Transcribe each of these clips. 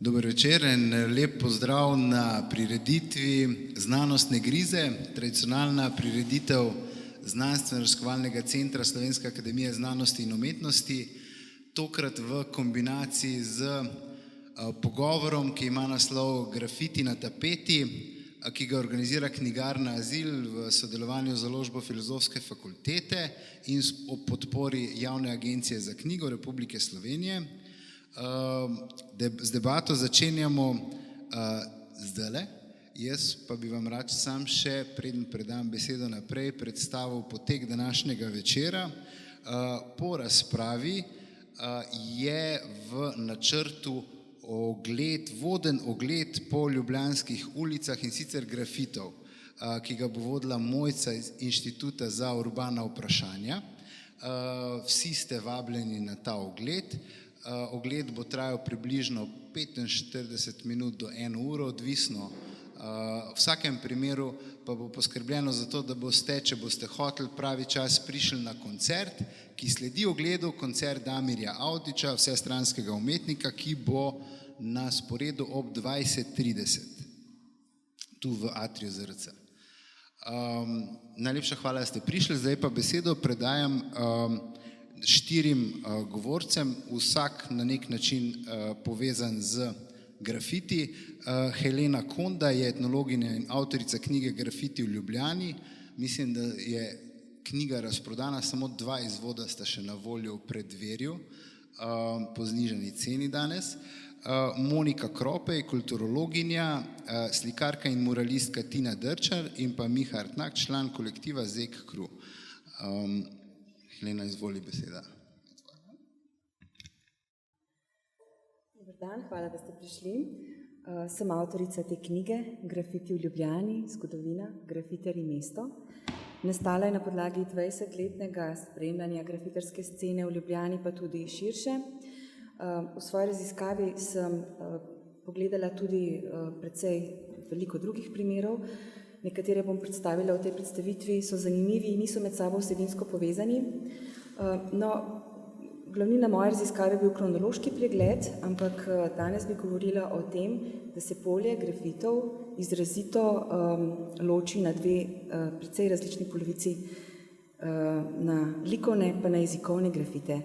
Dober večer in lep pozdrav na prireditvi Znanostne grize, tradicionalna prireditev Znanstveno-raziskovalnega centra Slovenske akademije znanosti in umetnosti, tokrat v kombinaciji z pogovorom, ki ima naslov Grafiti na tapeti, ki ga organizira knjigarna Azil v sodelovanju z Založbo Filozofske fakultete in ob podpori Javne agencije za knjigo Republike Slovenije. Z debato začenjamo zdajle. Jaz pa bi vam rad sam še, preden predam besedo naprej, predstavil potek današnjega večera. Po razpravi je v načrtu voden ogled po ljubljanskih ulicah in sicer grafitov, ki ga bo vodila Mojca iz Inštituta za urbana vprašanja. Vsi ste vabljeni na ta ogled. Ogled bo trajal približno 45 minut do 1 uro, odvisno. V vsakem primeru pa bo poskrbljeno za to, da boste, če boste hoteli pravi čas, prišli na koncert, ki sledi ogledu, koncert Damirja Avdića, vsestranskega umetnika, ki bo na sporedu ob 20:30 tu v atriju ZRC. Najlepša hvala, da ste prišli. Zdaj pa besedo predajam 4 govorcem, vsak na nek način povezan z grafiti. Helena Konda je etnologinja in avtorica knjige Grafiti v Ljubljani. Mislim, da je knjiga razprodana, samo 2 izvoda sta še na voljo v preddverju po znižani ceni danes. Monika Kropej, kulturologinja, slikarka in muralistka Tina Drčar in pa Miha Artnak, član kolektiva Zek Kru. Helena, izvoli beseda. Dober dan, hvala, da ste prišli. Sem avtorica te knjige Grafiti v Ljubljani, zgodovina, grafiterji mesto. Nastala je na podlagi 20-letnega spremljanja grafitarske scene v Ljubljani, pa tudi širše. V svoji raziskavi sem pogledala tudi precej veliko drugih primerov. Nekatere bom predstavila v tej predstavitvi, so zanimivi in niso med sabo vsebinsko povezani. Glavnina moje raziskave je bil kronološki pregled, ampak danes bi govorila o tem, da se polje grafitov izrazito loči na 2 precej različni polovici, na likovne pa na jezikovne grafite.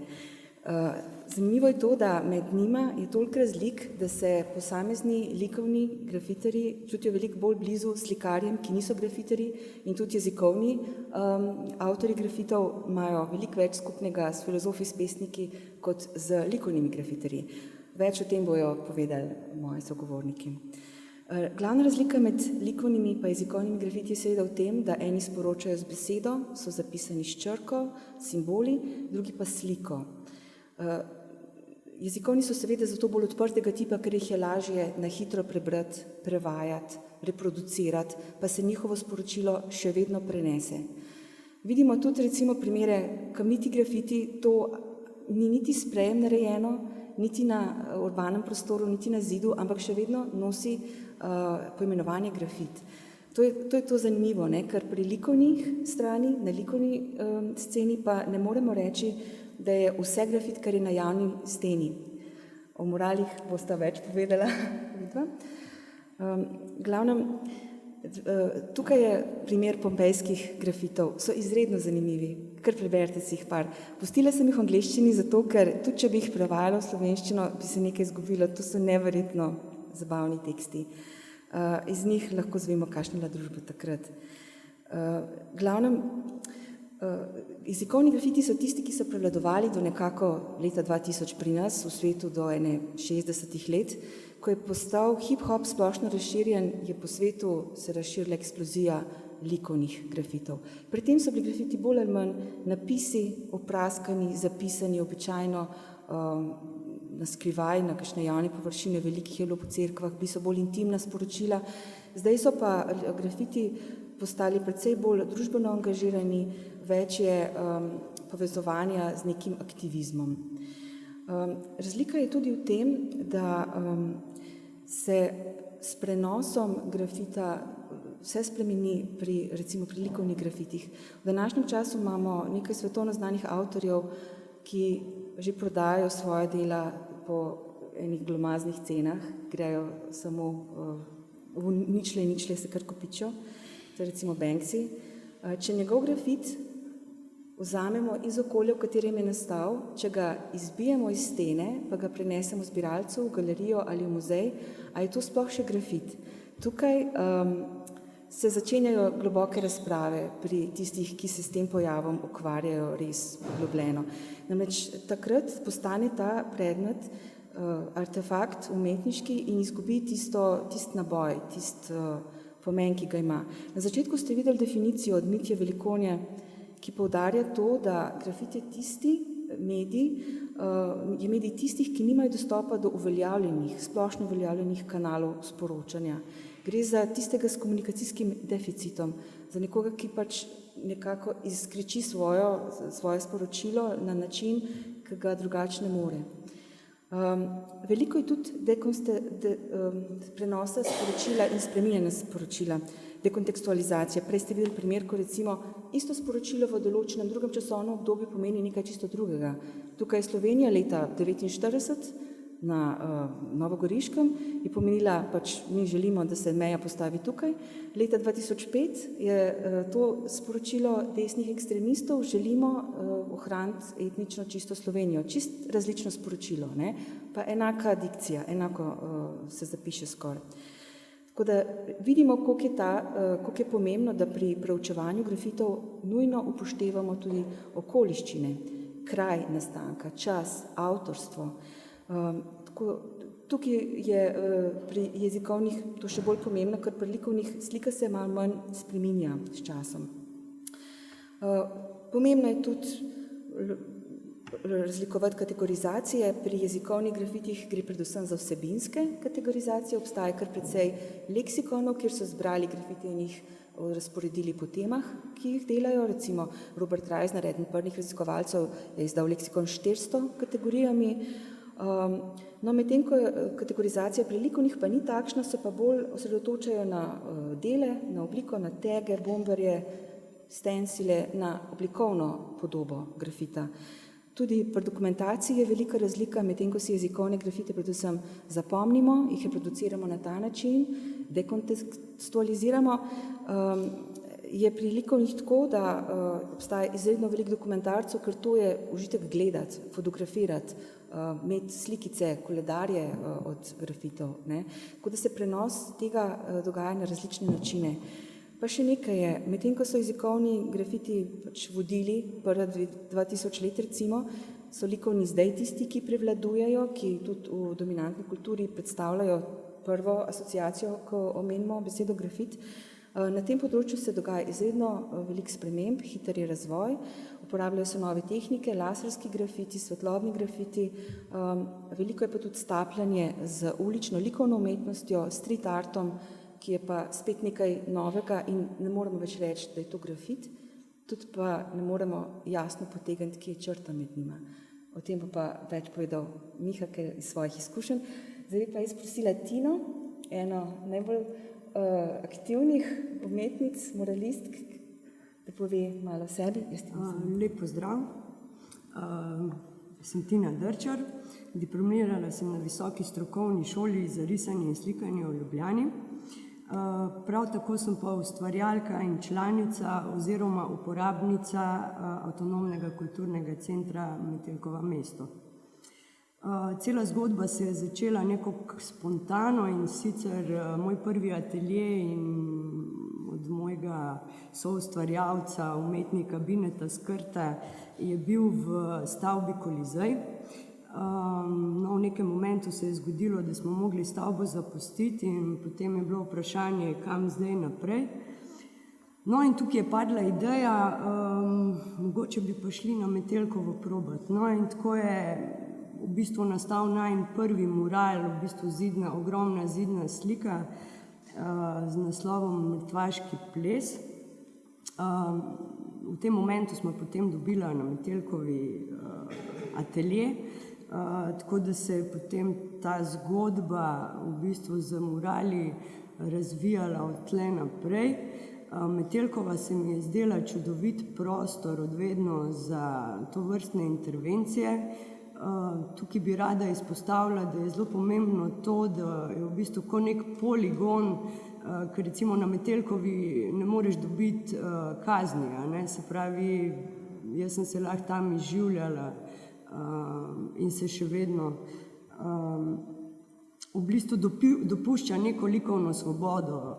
Zanimivo je to, da med njima je toliko razlik, da se posamezni likovni grafiterji čutijo veliko bolj blizu slikarjem, ki niso grafiterji, in tudi jezikovni avtorji grafitov imajo veliko več skupnega s filozofi, s pesniki, kot z likovnimi grafiterji. Več o tem bojo povedali moji sogovorniki. Glavna razlika med likovnimi pa jezikovnimi grafiti je seveda v tem, da eni sporočajo z besedo, so zapisani s črko, simboli, drugi pa sliko. Jezikovni so seveda zato bolj odprtega tipa, ker jih je lažje na hitro prebrati, prevajati, reproducirati, pa se njihovo sporočilo še vedno prenese. Vidimo tudi recimo primere kamniti grafiti, to ni niti sprejem narejeno, niti na urbanem prostoru, niti na zidu, ampak še vedno nosi poimenovanje grafit. To je to zanimivo, ker pri likovnih strani, na likovni sceni pa ne moremo reči, da je vse grafit, kar je na javni steni. O muralih bosta več povedala. Glavnem, tukaj je primer pompejskih grafitov. So izredno zanimivi, kar preberite si jih par. Pustila sem jih v angleščini zato, ker tudi če bi jih prevajala v slovenščino, bi se nekaj izgubilo. To so neverjetno zabavni teksti. Iz njih lahko zvemo, kakšna je bila družba takrat. Glavnem, jezikovni grafiti so tisti, ki so prevladovali do nekako leta 2000 pri nas, v svetu do 60 let. Ko je postal hip-hop splošno razširjen, je po svetu se razširila eksplozija likovnih grafitov. Pri tem so bili grafiti bolj ali manj napisi, opraskani, zapisani običajno na skrivaj, na kakšne javne površine, velikih je bilo po cerkvah, bili so bolj intimna sporočila. Zdaj so pa grafiti postali precej bolj družbeno angažirani, več je povezovanja z nekim aktivizmom. Razlika je tudi v tem, da se s prenosom grafita vse spremeni recimo pri likovnih grafitih. V današnjem času imamo nekaj svetovno znanih avtorjev, ki že prodajajo svoje dela po enih glomaznih cenah, grejo samo v ničle in ničle se kar kopičijo, to je recimo Banksy. Če njegov grafit vzamemo iz okolja, v katerem je nastal, če ga izbijemo iz stene, pa ga prenesemo zbiralcu v galerijo ali v muzej, a je to sploh še grafit? Tukaj se začenjajo globoke razprave pri tistih, ki se s tem pojavom ukvarjajo res poglobljeno. Namreč takrat postane ta predmet artefakt umetniški in izgubi tisti naboj, tisti pomen, ki ga ima. Na začetku ste videli definicijo od Mitje Velikonje, ki poudarja to, da grafit je tisti je medij tistih, ki nimajo dostopa do uveljavljenih, splošno uveljavljenih kanalov sporočanja. Gre za tistega s komunikacijskim deficitom, za nekoga, ki pač nekako izkreči svoje sporočilo na način, ki ga drugače ne more. Veliko je tudi prenosa sporočila in spreminjanja sporočila, dekontekstualizacija. Prej ste videli primer, ko recimo isto sporočilo v določenem drugem časovnem obdobju pomeni nekaj čisto drugega. Tukaj je Slovenija leta 1949 na Novogoriškem je pomenila, pač mi želimo, da se meja postavi tukaj. Leta 2005 je to sporočilo desnih ekstremistov, želimo ohraniti etnično čisto Slovenijo. Čist različno sporočilo, ne? Pa enaka dikcija, enako se zapiše skoraj. Tako da vidimo, koliko je pomembno, da pri preučevanju grafitov nujno upoštevamo tudi okoliščine, kraj nastanka, čas, avtorstvo. Tukaj je pri jezikovnih to še bolj pomembno, ker pri likovnih slika se malo manj spreminja s časom. Pomembno je tudi razlikovati kategorizacije. Pri jezikovnih grafitih gre predvsem za vsebinske kategorizacije, obstaja kar precej leksikonov, kjer so zbrali grafite in jih razporedili po temah, ki jih delajo. Recimo Robert Reisner, eden prvih raziskovalcev, je izdal leksikon 400 kategorijami. No, medtem ko kategorizacija pri likovnih pa ni takšna, se pa bolj osredotočajo na dele, na obliko, na tege, bomberje, stencile, na oblikovno podobo grafita. Tudi pri dokumentaciji je velika razlika, medtem ko si jezikovne grafite predvsem zapomnimo, jih reproduciramo na ta način, dekontekstualiziramo. Je pri likovnih tako, da obstaja izredno veliko dokumentarcev, ker to je užitek gledati, fotografirati, imeti slikice, koledarje od grafitov, ne? Tako da se prenos tega dogaja na različne načine. Pa še nekaj je, medtem ko so jezikovni grafiti pač vodili prvi 2000 let recimo, so likovni zdaj tisti, ki prevladujejo, ki tudi v dominantni kulturi predstavljajo prvo asociacijo, ko omenimo besedo grafit. Na tem področju se dogaja izredno veliko sprememb, hiter je razvoj, uporabljajo se nove tehnike, laserski grafiti, svetlobni grafiti, veliko je pa tudi stapljanje z ulično likovno umetnostjo, street artom, ki je pa spet nekaj novega in ne moremo več reči, da je to grafit, tudi pa ne moremo jasno potegniti, kje je črta med njima. O tem pa več povedal Miha, ker iz svojih izkušenj. Zdaj pa jaz prosila Tino, eno najbolj aktivnih umetnic, moralistk, da pove malo o sebi. Lep pozdrav. Sem Tina Drčar, diplomirala sem na Visoki strokovni šoli za risanje in slikanje v Ljubljani. Prav tako sem pa ustvarjalka in članica oziroma uporabnica avtonomnega kulturnega centra Metelkova mesto. Cela zgodba se je začela nekako spontano in sicer moj prvi atelje in od mojega soustvarjalca, umetnika Bineta Skrte, je bil v stavbi Kolizej. No, v nekem momentu se je zgodilo, da smo mogli stavbo zapustiti in potem je bilo vprašanje, kam zdaj naprej. No, in tukaj je padla ideja, mogoče bi pa šli na Metelkovo probat. No, in tako je v bistvu nastal najin prvi mural, v bistvu ogromna zidna slika z naslovom Mrtvaški ples. V tem momentu smo potem dobila na Metelkovi atelje, tako da se je potem ta zgodba v bistvu z murali razvijala od tle naprej. Metelkova se mi je zdela čudovit prostor odvedno za tovrstne intervencije. tukaj bi rada izpostavila, da je zelo pomembno to, da je v bistvu kot nek poligon, ker recimo na Metelkovi ne moreš dobiti kazni, se pravi, jaz sem se lahko tam izživljala in se še vedno v bistvu dopušča neko likovno svobodo.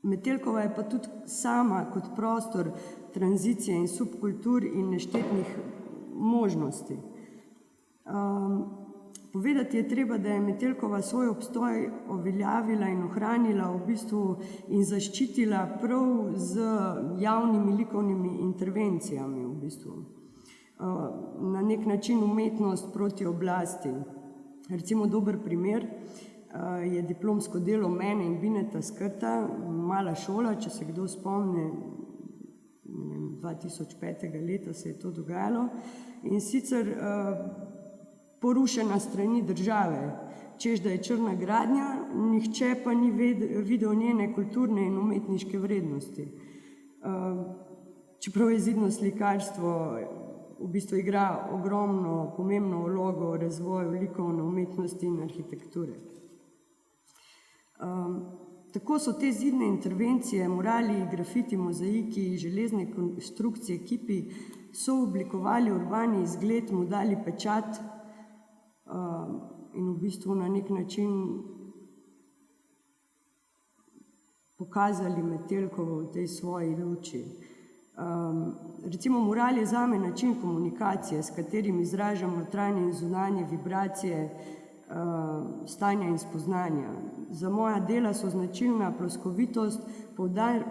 Metelkova je pa tudi sama kot prostor tranzicije in subkultur in neštetnih možnosti. Povedati je treba, da je Metelkova svoj obstoj uveljavila in ohranila v bistvu in zaščitila prav z javnimi likovnimi intervencijami v bistvu. Na nek način umetnost proti oblasti. Recimo dober primer je diplomsko delo mene in Bineta Skrta, Mala šola, če se kdo spomni, 2005. leta se je to dogajalo, in sicer porušena strani države, češ da je črna gradnja, nihče pa ni videl njene kulturne in umetniške vrednosti. Čeprav je zidno slikarstvo v bistvu igra ogromno, pomembno vlogo v razvoju likovne umetnosti in arhitekture. Tako so te zidne intervencije, murali, grafiti, mozaiki, železne konstrukcije, kipi so oblikovali urbani izgled, mu dali pečat in v bistvu na nek način pokazali Metelkovo v tej svoji luči. Recimo mural je zame način komunikacije, s katerim izražam notranje in zunanje vibracije, stanja in spoznanja. Za moja dela so značilna ploskovitost,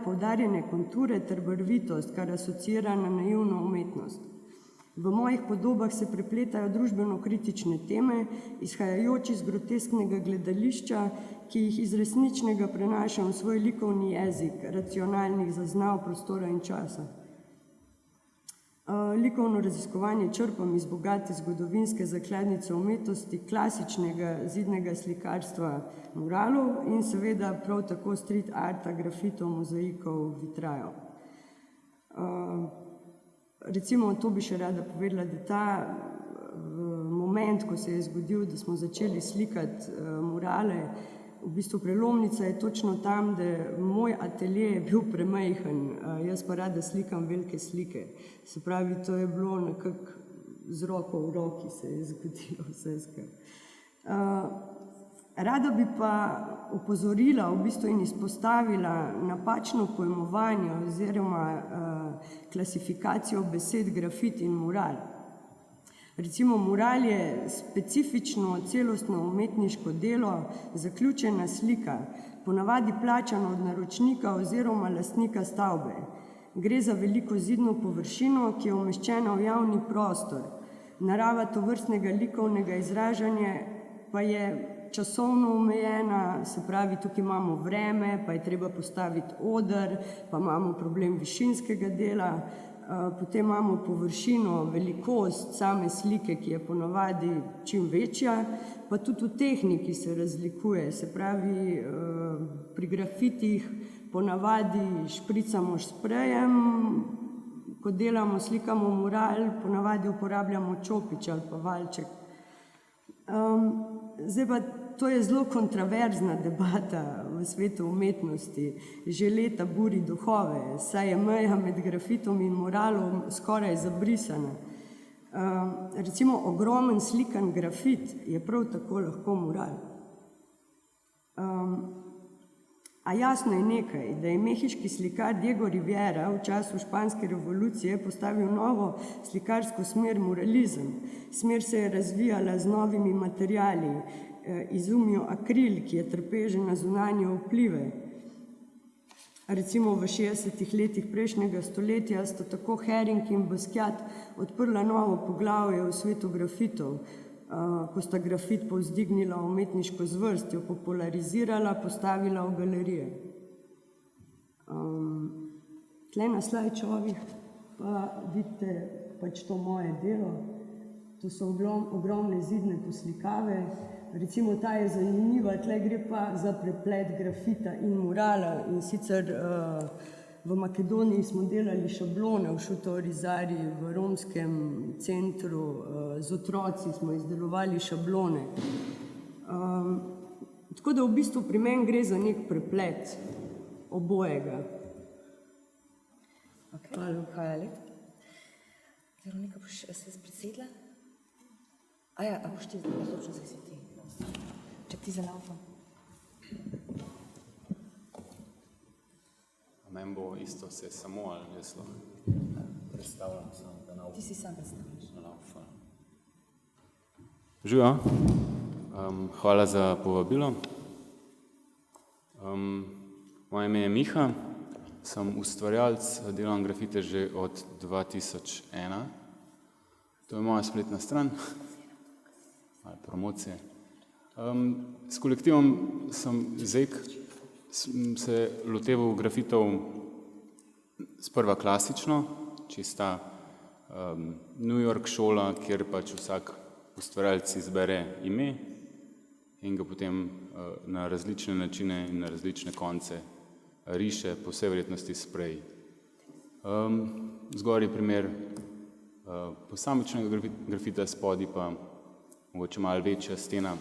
poudarjene konture ter barvitost, kar asociira na naivno umetnost. V mojih podobah se prepletajo družbeno-kritične teme, izhajajoč iz grotesknega gledališča, ki jih iz resničnega prenašam v svoj likovni jezik, racionalnih zaznav prostora in časa. Likovno raziskovanje črpam iz bogate zgodovinske zakladnice umetnosti, klasičnega zidnega slikarstva muralov in seveda prav tako street arta, grafitov, mozaikov, vitrajev. Recimo, to bi še rada povedala, da ta moment, ko se je zgodil, da smo začeli slikati murale, v bistvu prelomnica je točno tam, da moj atelje je bil premajhen, jaz pa rada slikam velike slike. Se pravi, to je bilo nekako z roko v roki se je zgodilo vse skupaj. Rada bi pa opozorila v bistvu in izpostavila napačno pojmovanje oziroma klasifikacijo besed grafit in mural. Recimo, mural je specifično celostno umetniško delo, zaključena slika, ponavadi plačana od naročnika oziroma lastnika stavbe. Gre za veliko zidno površino, ki je umeščena v javni prostor. Narava tovrstnega likovnega izražanja pa je časovno omejena, se pravi, tukaj imamo vreme, pa je treba postaviti oder, pa imamo problem višinskega dela, potem imamo površino, velikost same slike, ki je ponavadi čim večja, pa tudi v tehniki se razlikuje. Se pravi, pri grafitih ponavadi špricamo sprejem, ko delamo, slikamo mural, ponavadi uporabljamo čopič ali pa valček. Zdaj pa, to je zelo kontroverzna debata v svetu umetnosti. Že leta buri duhove, saj je meja med grafitom in muralom skoraj zabrisana. Recimo, ogromen slikan grafit je prav tako lahko mural. A jasno je nekaj, da je mehiški slikar Diego Rivera v času španske revolucije postavil novo slikarsko smer muralizem. Smer se je razvijala z novimi materiali, izumil akril, ki je trpežen na zunanje vplive. Recimo v 60. letih prejšnjega stoletja sta tako Hering in Basquiat odprla novo poglavje v svetu grafitov, ko sta grafit povzdignila umetniško zvrst, jo popularizirala, postavila v galerije. Tle na slajčovih pa vidite pač to moje delo. To so ogromne zidne poslikave. Recimo, ta je zanimiva, tle gre pa za preplet grafita in murala, in sicer V Makedoniji smo delali šablone v Šutorizari, v romskem centru, z otroci smo izdelovali šablone. Tako da v bistvu pri meni gre za nek preplet obojega. Okay. Hvala lepa. Veronika, boš se predsedla? A boš ti točno se ti. Če ti zalaupam. Meni bo isto se samo ali jaz lahko predstavljam samo, da Ti si sam predstavljaš. Živijo. Hvala za povabilo. Moje ime je Miha, sem ustvarjalec, delam grafite že od 2001. To je moja spletna stran, ali promocije. S kolektivom Zek sem se loteval grafitov sprva klasično, čista New York šola, kjer pač vsak ustvarjalec izbere ime in ga potem na različne načine in na različne konce riše, po vsej verjetnosti sprej. Zgor je primer posamičnega grafita, spodaj pa mogoče malo večja stena,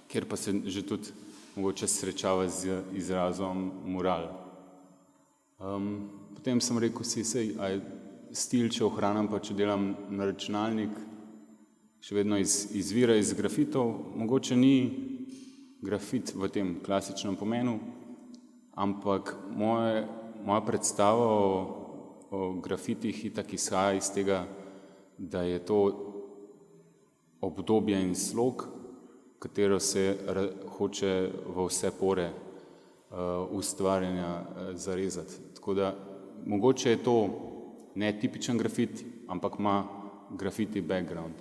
kjer pa se že tudi mogoče srečava z izrazom mural. Potem sem rekel si, stil, če ohranam, pa če delam na računalnik, še vedno izvira iz grafitov. Mogoče ni grafit v tem klasičnem pomenu, ampak moja predstava o grafitih itak izhaja iz tega, da je to obdobje in slog, katero se hoče v vse pore ustvarjanja zarezati. Tako da mogoče je to netipičen grafit, ampak ima grafiti background.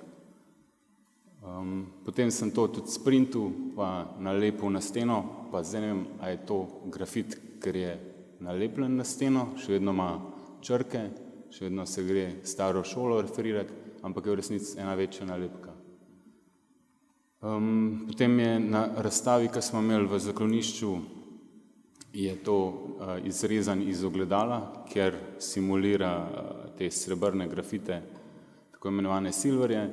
Potem sem to tudi sprintal, pa nalepil na steno, pa zdaj ne vem, a je to grafit, ker je nalepljen na steno, še vedno ima črke, še vedno se gre staro šolo referirati, ampak je v resnici ena večja nalepka. Potem je na razstavi, ki smo imeli v zaklonišču, je to izrezan iz ogledala, ker simulira te srebrne grafite, tako imenovane silverje.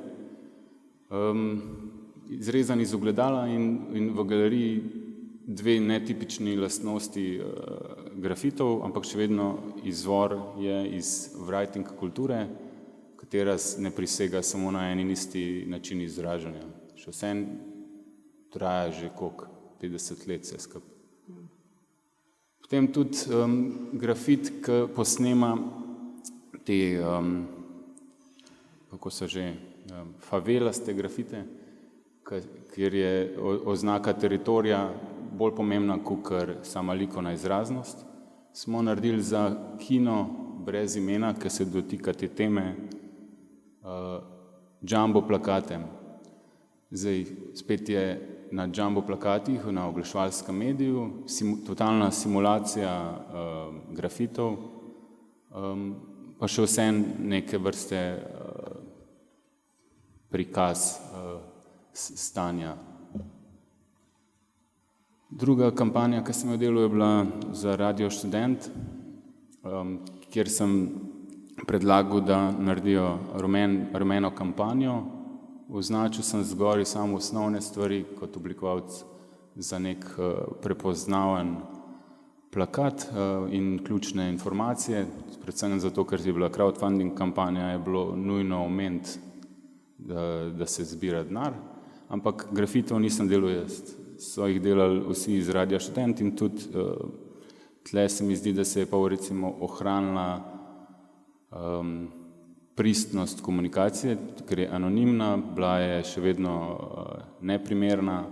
Izrezan iz ogledala in v galeriji dve netipični lastnosti grafitov, ampak še vedno izvor je iz writing kulture, katera ne prisega samo na en in isti način izražanja. Še vsem traja že koliko, 50 let vse skupaj. Potem tudi grafit, ki posnema te, kako so že, favelaste grafite, kjer je oznaka teritorija bolj pomembna kakor sama likovna izraznost. Smo naredili za kino brez imena, ki se dotika te teme, jumbo plakatem. Zdaj, spet je na jumbo plakatih, na oglaševalskem mediju, totalna simulacija grafitov, pa še vsem neke vrste prikaz stanja. Druga kampanja, ki sem jo delal, je bila za Radio Študent, kjer sem predlagal, da naredijo rumeno kampanjo. Označil sem zgoraj samo osnovne stvari kot oblikovalec za nek prepoznaven plakat in ključne informacije, predvsem zato, ker je bila crowdfunding kampanja, je bilo nujno omeniti, da se zbira denar, ampak grafitov nisem delal jaz, so jih delali vsi iz Radia Študent in tudi tle se mi zdi, da se je pa recimo ohranila pristnost komunikacije, ker je anonimna, bila je še vedno neprimerna,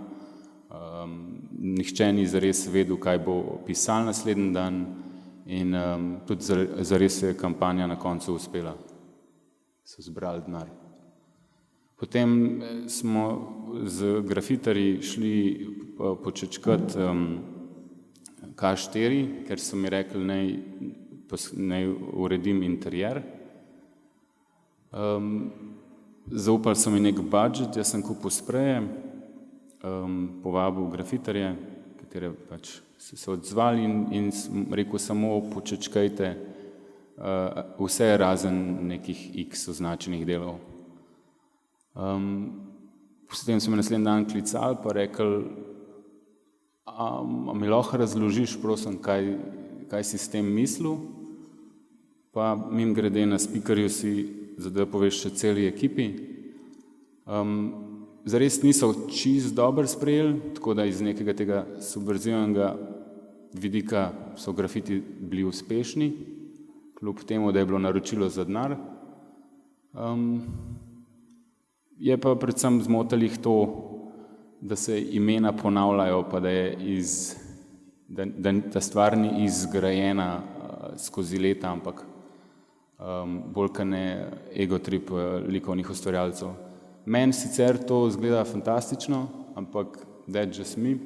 nihče ni zares vedel, kaj bo pisal naslednji dan in tudi zares je kampanja na koncu uspela. So zbrali denar. Potem smo z grafitarji šli počečkat K4, ker so mi rekli, naj uredim interjer. Zaupali so mi nek budžet, jaz sem kupil spreje, povabil grafitarje, katere pač so se odzvali in rekel samo počečkajte vse razen nekih X označenih delov. Potem so me naslednji dan klicali pa rekli, a mi lahko razložiš, prosim, kaj si s tem mislil, pa mimogrede na speakerju si, da poveš še celi ekipi. Zares niso čisto dobro sprejeli, tako da iz nekega tega subverzivnega vidika so grafiti bili uspešni, kljub temu, da je bilo naročilo za denar. Je pa predvsem zmotilo jih to, da se imena ponavljajo, pa da ta stvar ni izgrajena skozi leta, ampak bolj kot ne egotrip likovnih ustvarjalcev. Meni sicer to izgleda fantastično, ampak that's just me.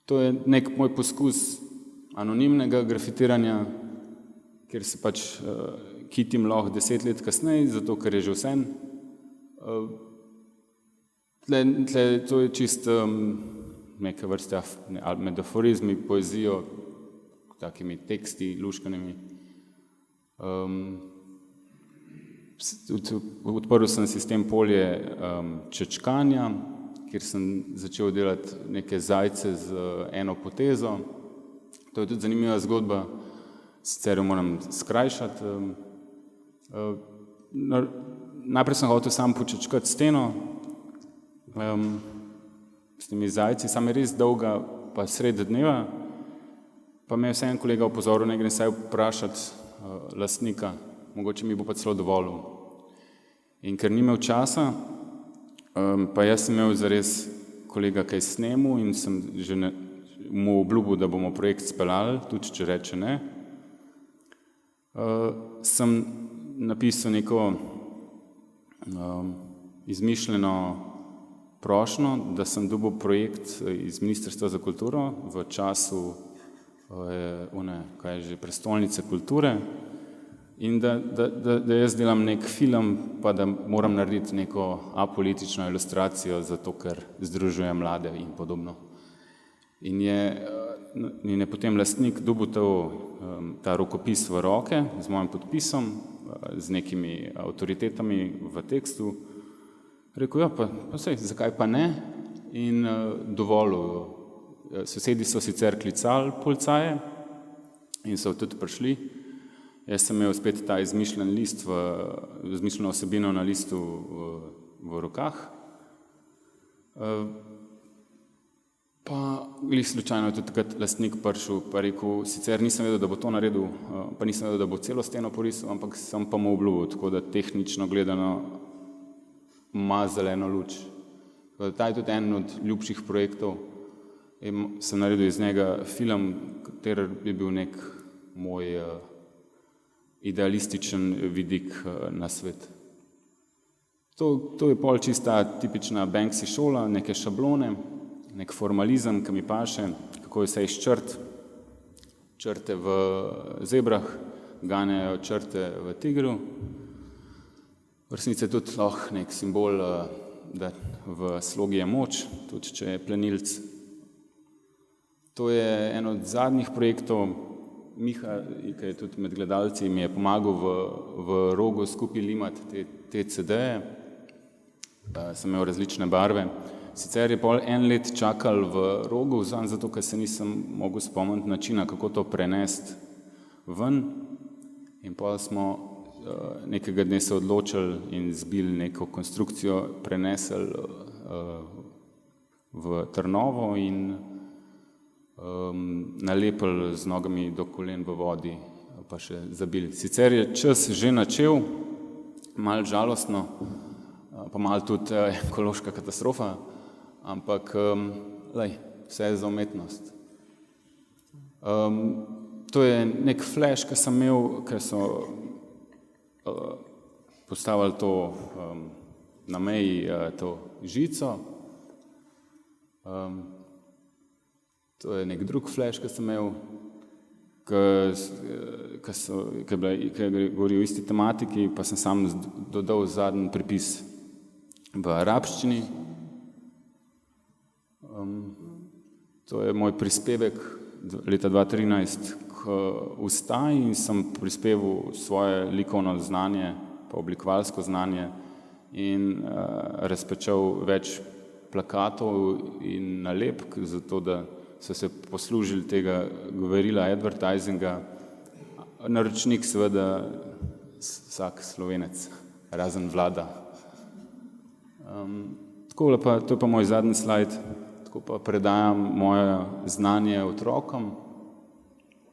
To je nek moj poskus anonimnega grafitiranja, kjer se pač kitim lahko 10 let kasneje, zato ker je že vsem. To je čisto neke vrste metaforizmi, poezijo, takimi teksti, luškanimi. Odprl sem sistem polje čečkanja, kjer sem začel delati neke zajce z eno potezo. To je tudi zanimiva zgodba, sicer jo moram skrajšati. Najprej sem hotel sam počečkati steno s temi zajci, sam je res dolga, pa sred dneva, pa me je vse en kolega opozoril, ne grem saj vprašati lastnika, mogoče mi bo pa celo dovolil. In ker ni imel časa, pa jaz sem imel zares kolega kaj snemu in sem že mu obljubil, da bomo projekt speljali, tudi če reče ne. Sem napisal neko izmišljeno prošnjo, da sem dobil projekt iz Ministrstva za kulturo v času prestolnice kulture in da jaz delam nek film, pa da moram narediti neko apolitično ilustracijo, zato ker združujem mlade in podobno. In je potem lastnik dobil ta rokopis v roke z mojim podpisom, z nekimi avtoritetami v tekstu. Rekel, ja, pa sej, zakaj pa ne? In dovolil. Sosedi so sicer klicali policaje in so tudi prišli. Jaz sem imel spet ta izmišljen list, izmišljeno osebino na listu v rokah. Pa glih slučajno je tudi takrat lastnik prišel, pa rekel, sicer nisem vedel, da bo to naredil, pa nisem vedel, da bo celo steno porisal, ampak sem pa mu obljubil, tako da tehnično gledano ima zeleno luč. Ta je tudi en od ljubših projektov. Sem naredil iz njega film, kateri je bil nek moj idealističen vidik na svet. To je pol čista tipična Banksy šola, neke šablone, nek formalizem, ki mi paše, kako je vse iz črte v zebrah, ganjajo črte v tigru. V resnici je tudi lahko nek simbol, da v slogi je moč, tudi če je plenilc. To je en od zadnjih projektov. Miha, ki je tudi med gledalci, mi je pomagal v Rogu skupaj limati te CD-je. Sem imel različne barve. Sicer je pol en let čakal v Rogu, zato ker se nisem mogel spomniti načina, kako to prenesti ven. In pol smo nekega dne se odločili in zbili neko konstrukcijo, prenesli v Trnovo in nalepili z nogami do kolen v vodi, pa še zabili. Sicer je čas že načel, malo žalostno, pa malo tudi ekološka katastrofa, ampak vse je za umetnost. To je nek flash, ki sem imel, ker so postavili to na meji, to žico. To je nek drug flash, ki sem imel, ki govori o isti tematiki, pa sem sam dodal zadnji pripis v arabščini. To je moj prispevek leta 2013 k Ustaji in sem prispeval svoje likovno znanje, pa oblikovalsko znanje in razpečal več plakatov in nalepk, zato da so se poslužili tega govorila advertisinga. Naročnik seveda vsak Slovenec, razen Vlada. Tako pa, to je pa moj zadnji slajd, tako pa predajam moje znanje otrokom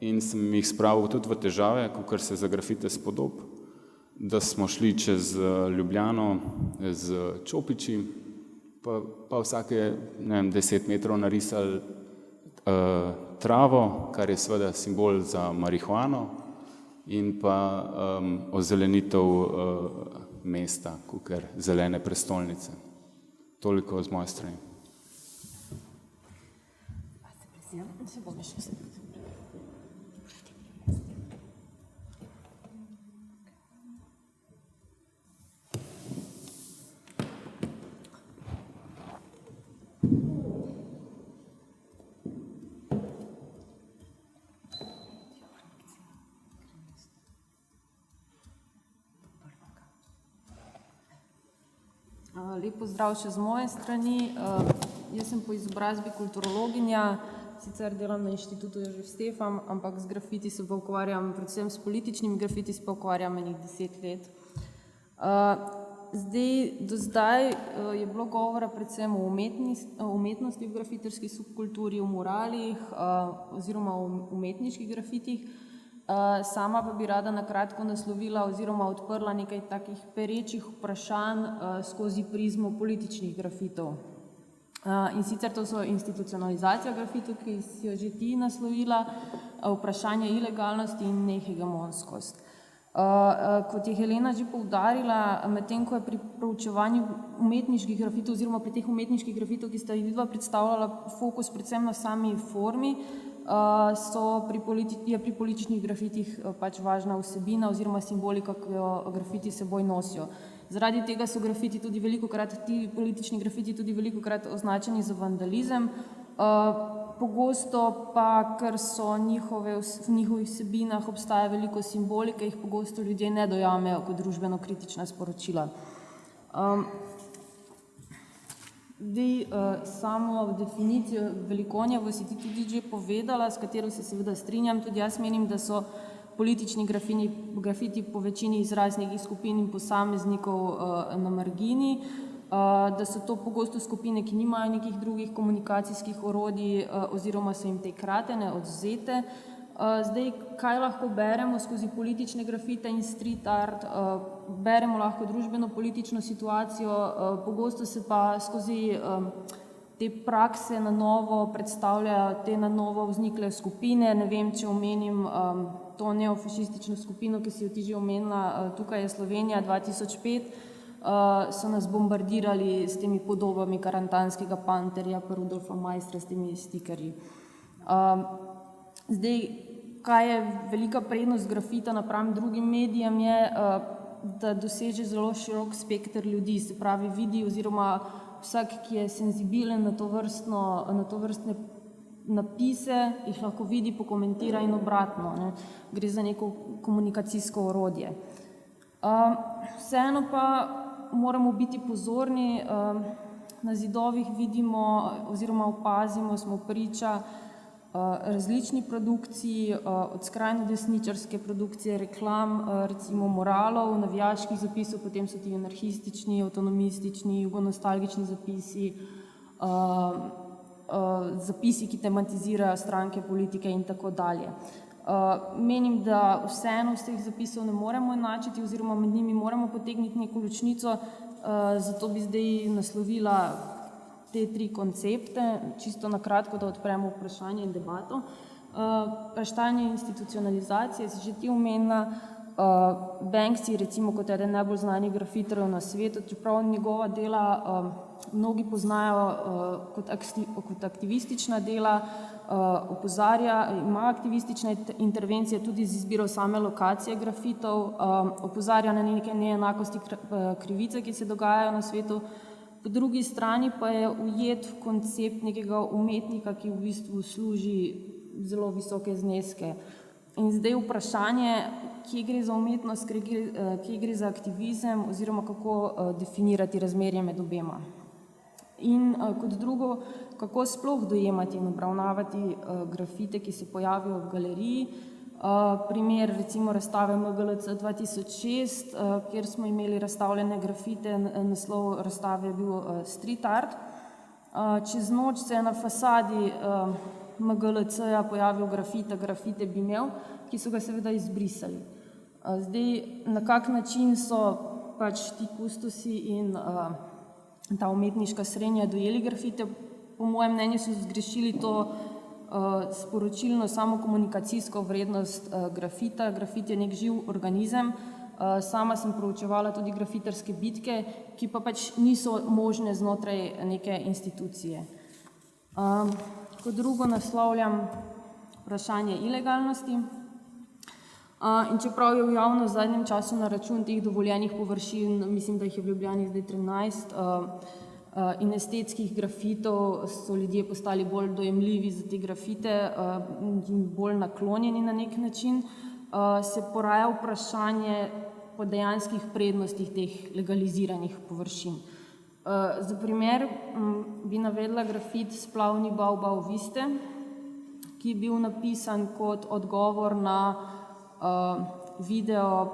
in sem jih spravil tudi v težave, kakor se za grafite spodob, da smo šli čez Ljubljano z čopiči, pa vsake 10 metrov narisali travo, kar je seveda simbol za marihuano, in pa ozelenitev mesta, kakor zelene prestolnice. Toliko z moje strani. Lep pozdrav še z moje strani. Jaz sem po izobrazbi kulturologinja, sicer delam na inštitutu Jožef Stefan, ampak z grafiti se pa ukvarjam, predvsem s političnimi grafiti se pa ukvarjam enih 10 let. Do zdaj je bilo govora predvsem o umetnosti v grafiterski subkulturi, o muralih oziroma o umetniških grafitih. Sama pa bi rada na kratko naslovila oziroma odprla nekaj takih perečih vprašanj skozi prizmo političnih grafitov. In sicer to so institucionalizacija grafitov, ki si jo že ti naslovila, vprašanje ilegalnosti in nehegemonskost. Kot je Helena že poudarila, medtem ko je pri proučevanju umetniških grafitov oziroma pri teh umetniških grafitov, ki sta jih vidva predstavljala fokus predvsem na sami formi, je pri političnih grafitih pač važna vsebina oziroma simbolika, ki jo grafiti seboj nosijo. Zaradi tega so grafiti tudi velikokrat, ti politični grafiti tudi velikokrat označeni za vandalizem. Pogosto pa, ker so v njihovih vsebinah obstaja veliko simbolike, jih pogosto ljudje ne dojamejo kot družbeno kritična sporočila. Samo definicijo velikonjevo si ti tudi že povedala, s katero se seveda strinjam. Tudi jaz menim, da so politični grafiti po večini izraz nekih skupin in posameznikov na margini, da so to pogosto skupine, ki nimajo nekih drugih komunikacijskih orodij oziroma so jim te kratene, odvzete. Kaj lahko beremo skozi politične grafite in street art? Beremo lahko družbeno-politično situacijo, pogosto se pa skozi te prakse na novo predstavljajo te na novo vznikle skupine. Ne vem, če omenim to neofašistično skupino, ki si jo ti že omenila, tukaj je Slovenija 2005, so nas bombardirali s temi podobami Karantanskega panterja, pa Rudolfa Maistra s temi stikerji. Kaj je velika prednost grafita napram drugim medijem je, da doseže zelo širok spekter ljudi, se pravi vidi oziroma vsak, ki je senzibilen na tovrstne napise, jih lahko vidi, pokomentira in obratno, ne. Gre za neko komunikacijsko orodje. Vseeno pa moramo biti pozorni, na zidovih vidimo oziroma opazimo, smo priča različni produkciji, od skrajno desničarske produkcije, reklam, recimo muralov, navijaških zapisov, potem so ti anarhistični, avtonomistični, jugonostalgični zapisi, zapisi, ki tematizirajo stranke, politike in tako dalje. Menim, da vseeno vseh zapisov ne moremo enačiti oziroma med njimi moramo potegniti neko ločnico, zato bi zdaj naslovila te 3 koncepte, čisto na kratko, da odpremo vprašanje in debato. Vprašanje institucionalizacije, si že ti omenila, Banksy, recimo kot eden najbolj znanih grafiterjev na svetu, čeprav njegova dela mnogi poznajo kot aktivistična dela, ima aktivistične intervencije tudi z izbiro same lokacije grafitov, opozarja na neke neenakosti, krivice, ki se dogajajo na svetu, Po drugi strani pa je ujet koncept nekega umetnika, ki v bistvu služi zelo visoke zneske. In zdaj vprašanje, kje gre za umetnost, kje gre za aktivizem oziroma kako definirati razmerje med obema. In kot drugo, kako sploh dojemati in obravnavati grafite, ki se pojavijo v galeriji. Primer recimo razstave MGLC 2006, kjer smo imeli razstavljene grafite, naslov razstave je bil Street Art. Čez noč se je na fasadi MGLC-ja pojavil grafite bi imel, ki so ga seveda izbrisali. Zdaj, na kak način so pač ti kustosi in ta umetniška srenja dojeli grafite, po mojem mnenju so zgrešili to sporočilno samokomunikacijsko vrednost grafita. Grafit je nek živ organizem. Sama sem proučevala tudi grafiterske bitke, ki pa pač niso možne znotraj neke institucije. Kot drugo naslavljam vprašanje ilegalnosti. In čeprav je v javnost v zadnjem času na račun teh dovoljenih površin, mislim, da jih je v Ljubljani zdaj 13, in estetskih grafitov, so ljudje postali bolj dojemljivi za te grafite in bolj naklonjeni na nek način, se poraja vprašanje po dejanskih prednostih teh legaliziranih površin. Za primer bi navedla grafit Splavni bau bau viste, ki je bil napisan kot odgovor na video,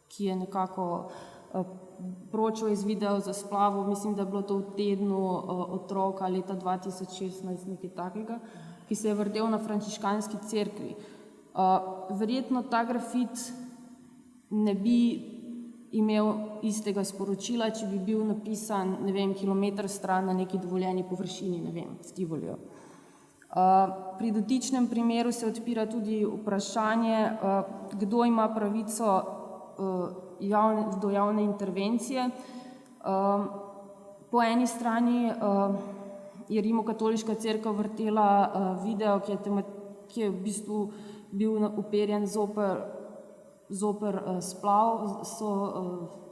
ki je nekako poročal iz video za splavo, mislim, da je bilo to v tednu otroka leta 2016, nekaj takega, ki se je vrtel na frančiškanski cerkvi. Verjetno ta grafit ne bi imel istega sporočila, če bi bil napisan, ne vem, kilometer stran na neki dovoljeni površini, ne vem, v Tivoliju. Pri dotičnem primeru se odpira tudi vprašanje, kdo ima pravico do javne intervencije. Po eni strani je Rimokatoliška cerkev vrtela video, ki je v bistvu bil uperjen zoper splav, so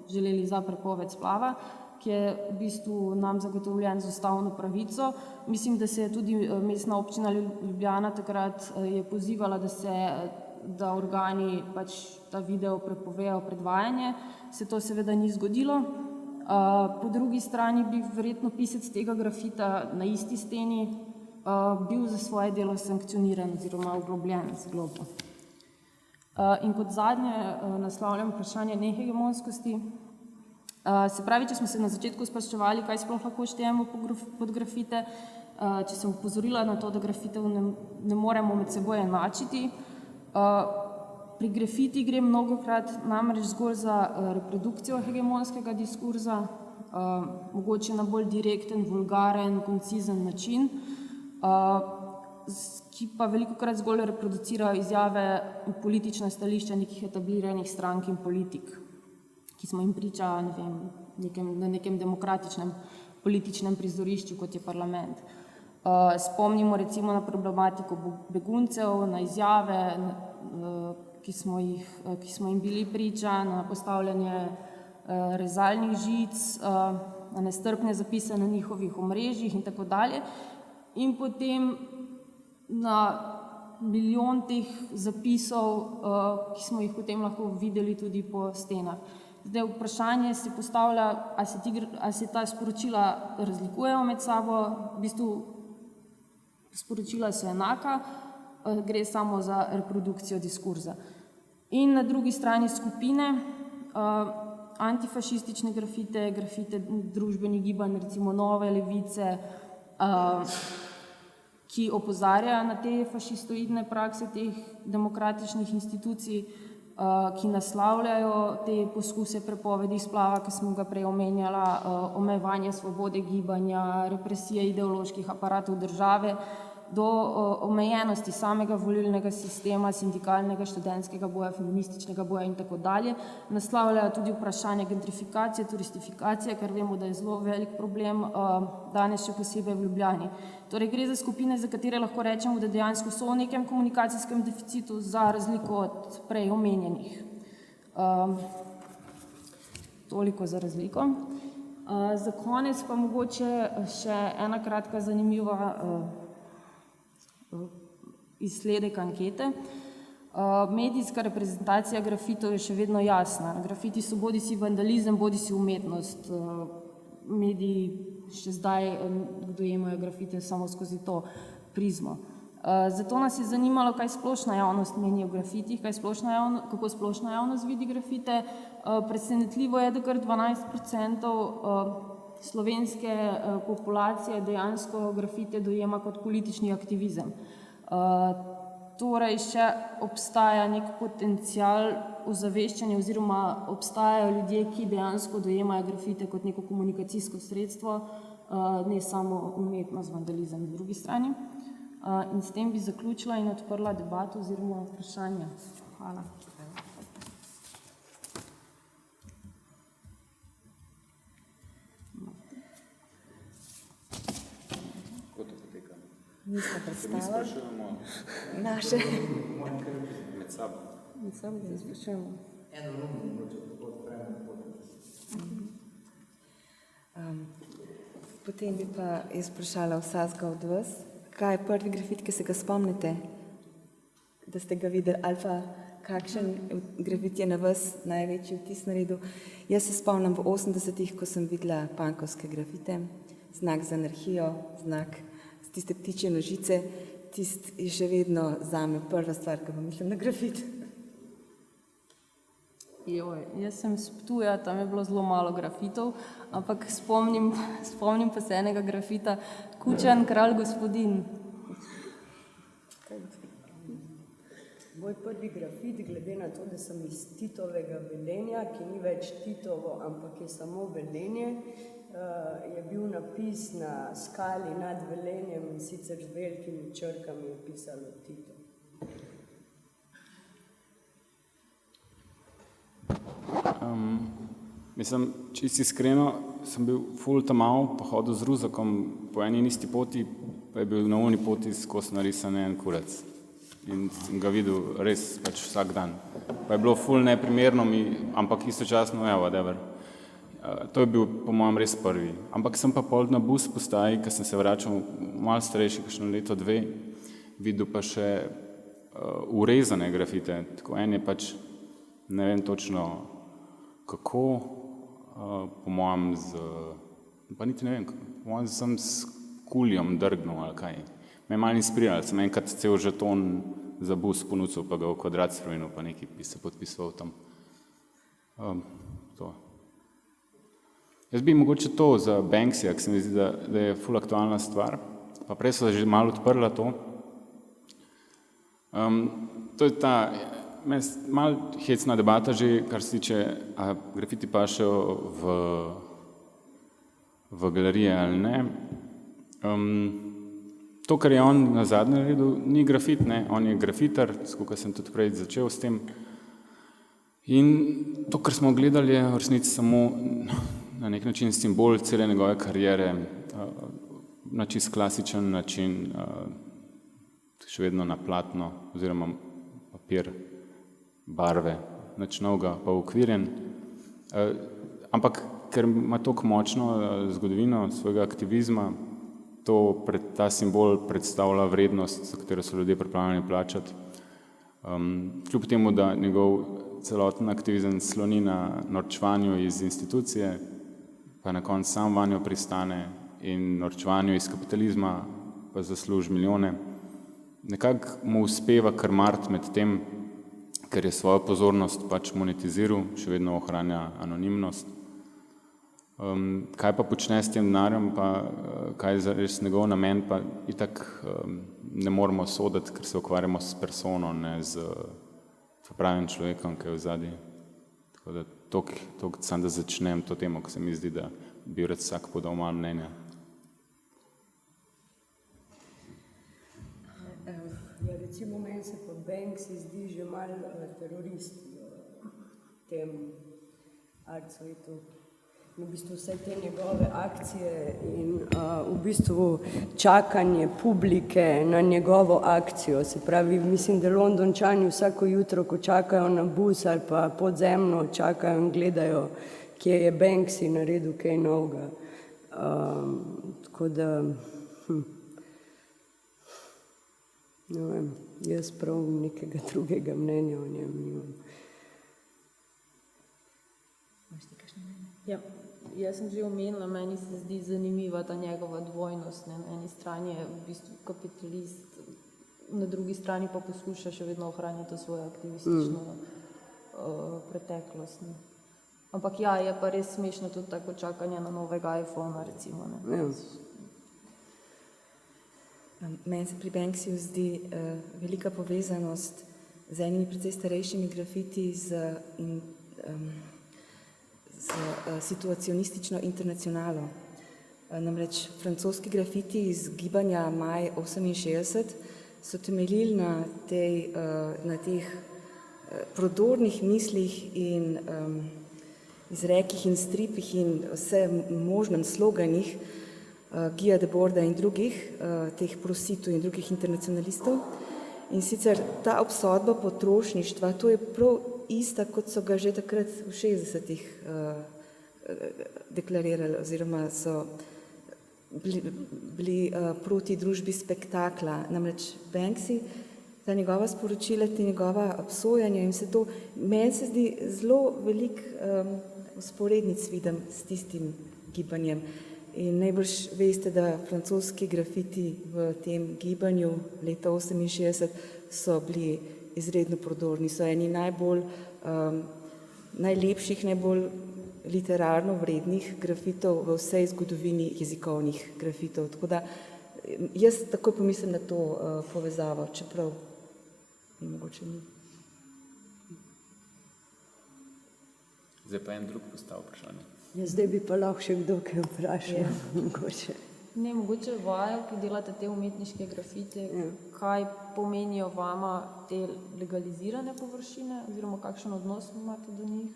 želeli za prepoved splava, ki je v bistvu nam zagotovljen z ustavno pravico. Mislim, da se je tudi mestna občina Ljubljana takrat je pozivala, da organi pač ta video prepovejo predvajanje. Se to seveda ni zgodilo. Po drugi strani bi verjetno pisec tega grafita na isti steni bil za svoje delo sankcioniran oziroma oglobljen z globo. In kot zadnje naslavljam vprašanje nehegemonskosti. Se pravi, če smo se na začetku spraševali, kaj sploh lahko štejemo pod grafite, če sem opozorila na to, da grafitev ne moremo med seboj enačiti. Pri grafiti gre mnogokrat namreč zgolj za reprodukcijo hegemonskega diskurza, mogoče na bolj direkten, vulgaren, koncizen način, ki pa velikokrat zgolj reproducirajo izjave in politična stališča nekih etabliranih strank in politik, ki smo jim priča, ne vem, na nekem demokratičnem političnem prizorišču, kot je parlament. Spomnimo recimo na problematiko beguncev, na izjave, ki smo jim bili priča, na postavljanje rezalnih žic, na nestrpne zapise na njihovih omrežjih in tako dalje. In potem na milijon teh zapisov, ki smo jih potem lahko videli tudi po stenah. Zdaj vprašanje se postavlja, ali se ta sporočila razlikujejo med sabo, v bistvu sporočila so enaka, gre samo za reprodukcijo diskurza. In na drugi strani skupine, antifašistične grafite, grafite družbenih gibanj, recimo Nove levice, ki opozarjajo na te fašistoidne prakse teh demokratičnih institucij, ki naslavljajo te poskuse prepovedi splava, ki smo ga prej omenjala, omejevanje svobode gibanja, represije ideoloških aparatov države, do omejenosti samega volilnega sistema, sindikalnega, študentskega boja, feminističnega boja in tako dalje. Naslavljajo tudi vprašanje gentrifikacije, turistifikacije, kar vemo, da je zelo velik problem danes še posebej v Ljubljani. Torej gre za skupine, za katere lahko rečemo, da dejansko so v nekem komunikacijskem deficitu, za razliko od prej omenjenih. Toliko za razliko. Za konec pa mogoče še ena kratka zanimiva izsledek ankete. Medijska reprezentacija grafitov je še vedno jasna. Grafiti so bodisi vandalizem, bodisi umetnost. Mediji še zdaj dojemajo grafite samo skozi to prizmo. Zato nas je zanimalo, kaj splošna javnost meni o grafitih, kako splošna javnost vidi grafite. Presenetljivo je, da kar 12% slovenske populacije dejansko grafite dojema kot politični aktivizem. Torej še obstaja nek potencial ozaveščanja oziroma obstajajo ljudje, ki dejansko dojemajo grafite kot neko komunikacijsko sredstvo, ne samo umetnost, vandalizem na drugi strani. In s tem bi zaključila in odprla debato oziroma vprašanja. Hvala. Mi smo predstavili naše. Med sabo. Med sabo se sprašujemo. Potem bi pa jaz vprašala vsakega od vas, kaj je prvi grafit, ki se ga spomnite, da ste ga videli, ali pa kakšen grafit je na vas največji vtis naredil. Jaz se spomnim v 80-ih, ko sem videla pankovske grafite, znak za anarhijo, znak tiste ptičje nožice, tist je še vedno zame prva stvar, ko mislim na grafit. Jaz sem s Ptuja, tam je bilo zelo malo grafitov, ampak spomnim pa se enega grafita Kučan, kralj gospodin. Moj prvi grafit, glede na to, da sem iz Titovega Velenja, ki ni več Titovo, ampak je samo Velenje, je bil napis na skali nad Velenjem in sicer z velikimi črkami je pisalo Tito. Mislim, čisto iskreno, sem bil ful tamal, pohodil z Ruzakom po eni in isti poti, pa je bil na oni poti skozi narisan en kurec. In sem ga videl res pač vsak dan. Pa je bilo ful neprimerno mi, ampak istočasno, whatever. To je bil po mojem res prvi. Ampak sem pa pol na bus postaji, ko sem se vračal malo starejši, kakšno leto, 2, videl pa še urezane grafite. Tako en je pač, ne vem točno kako, po mojem pa niti ne vem, po mojem sem s kulijom drgnil ali kaj. Me je malo inspiriral, sem enkrat cel žeton za bus ponudil, pa ga v kvadrat spremenil, pa nekaj bi se podpisoval tam. To. Jaz bi mogoče to za Banksija, ki se mi zdi, da je ful aktualna stvar, pa prej so že malo odprla to. To je ta malo hecna debata že, kar se tiče, a grafiti pašejo v galerije ali ne. To, kar je on na zadnje naredil, ni grafit, ne, on je grafitar, skupaj sem tudi prej začel s tem. In to, kar smo gledali, je v resnici samo na nek način simbol cele njegove karijere, na čist klasičen način, še vedno na platno oziroma papir, barve, nič novega, pa ukvirjen. Ampak ker ima toliko močno zgodovino svojega aktivizma, ta simbol predstavlja vrednost, za katero so ljudje pripravljeni plačati. Kljub temu, da njegov celoten aktivizem sloni na norčevanju iz institucije, pa na koncu sam vanjo pristane in norčevanju iz kapitalizma pa zasluži milijone. Nekako mu uspeva krmariti med tem, ker je svojo pozornost pač monetiziral, še vedno ohranja anonimnost. Kaj pa počne s tem denarjem, pa kaj je res njegov namen, pa itak ne moramo soditi, ker se ukvarjamo s persono, ne z pravim človekom, ki je v zadnji. Tako da toliko sam, da začnem to temo, ko se mi zdi, da bi rad vsak podal malo mnenja. Ja, recimo meni se pa Banksy zdi že malo terorist v tem art svetu. V bistvu vse te njegove akcije in v bistvu čakanje publike na njegovo akcijo. Se pravi, mislim, da Londončani vsako jutro, ko čakajo na bus ali pa podzemno čakajo in gledajo kje je Banksy naredil kaj novega. Tako da, ne vem, jaz prav nekega drugega mnenja o njem nimam. Ja, jaz sem že omenila, meni se zdi zanimiva ta njegova dvojnost. Ne? Na eni strani je v bistvu kapitalist, na drugi strani pa poskuša še vedno ohranjati to svojo aktivistično preteklost. Ne? Ampak ja, je pa res smešno tudi tako čakanje na novega iPhona, recimo. Ne? Ja. Meni se pri Banksyju zdi velika povezanost z enimi precej starejšimi grafiti z situacionistično internacionalo. Namreč francoski grafiti iz gibanja Maj 68 so temeljili na teh prodornih mislih in izrekih in stripih in vse možnem sloganih Guya Deborde in drugih, teh prositov in drugih internacionalistov. In sicer ta obsodba potrošništva, to je prav ista, kot so ga že takrat v 60-ih deklarirali oziroma so bili proti družbi spektakla. Namreč Banksy, ta njegova sporočila, ta njegova obsojanja in vse to, meni se zdi zelo velik usporednic vidim s tistim gibanjem. In najbrž veste, da francoski grafiti v tem gibanju leta 68 so bili izredno prodorni, so eni najbolj najlepših, najbolj literarno vrednih grafitov v vsej zgodovini jezikovnih grafitov. Tako da jaz takoj pomislim na to povezavo, čeprav mogoče ni. Zdaj pa en drug postav vprašanje. Ja, zdaj bi pa lahko še kdo kaj vprašal, mogoče. Ne, mogoče vajo, ki delate te umetniške grafite, kaj pomenijo vama te legalizirane površine oziroma kakšen odnos imate do njih?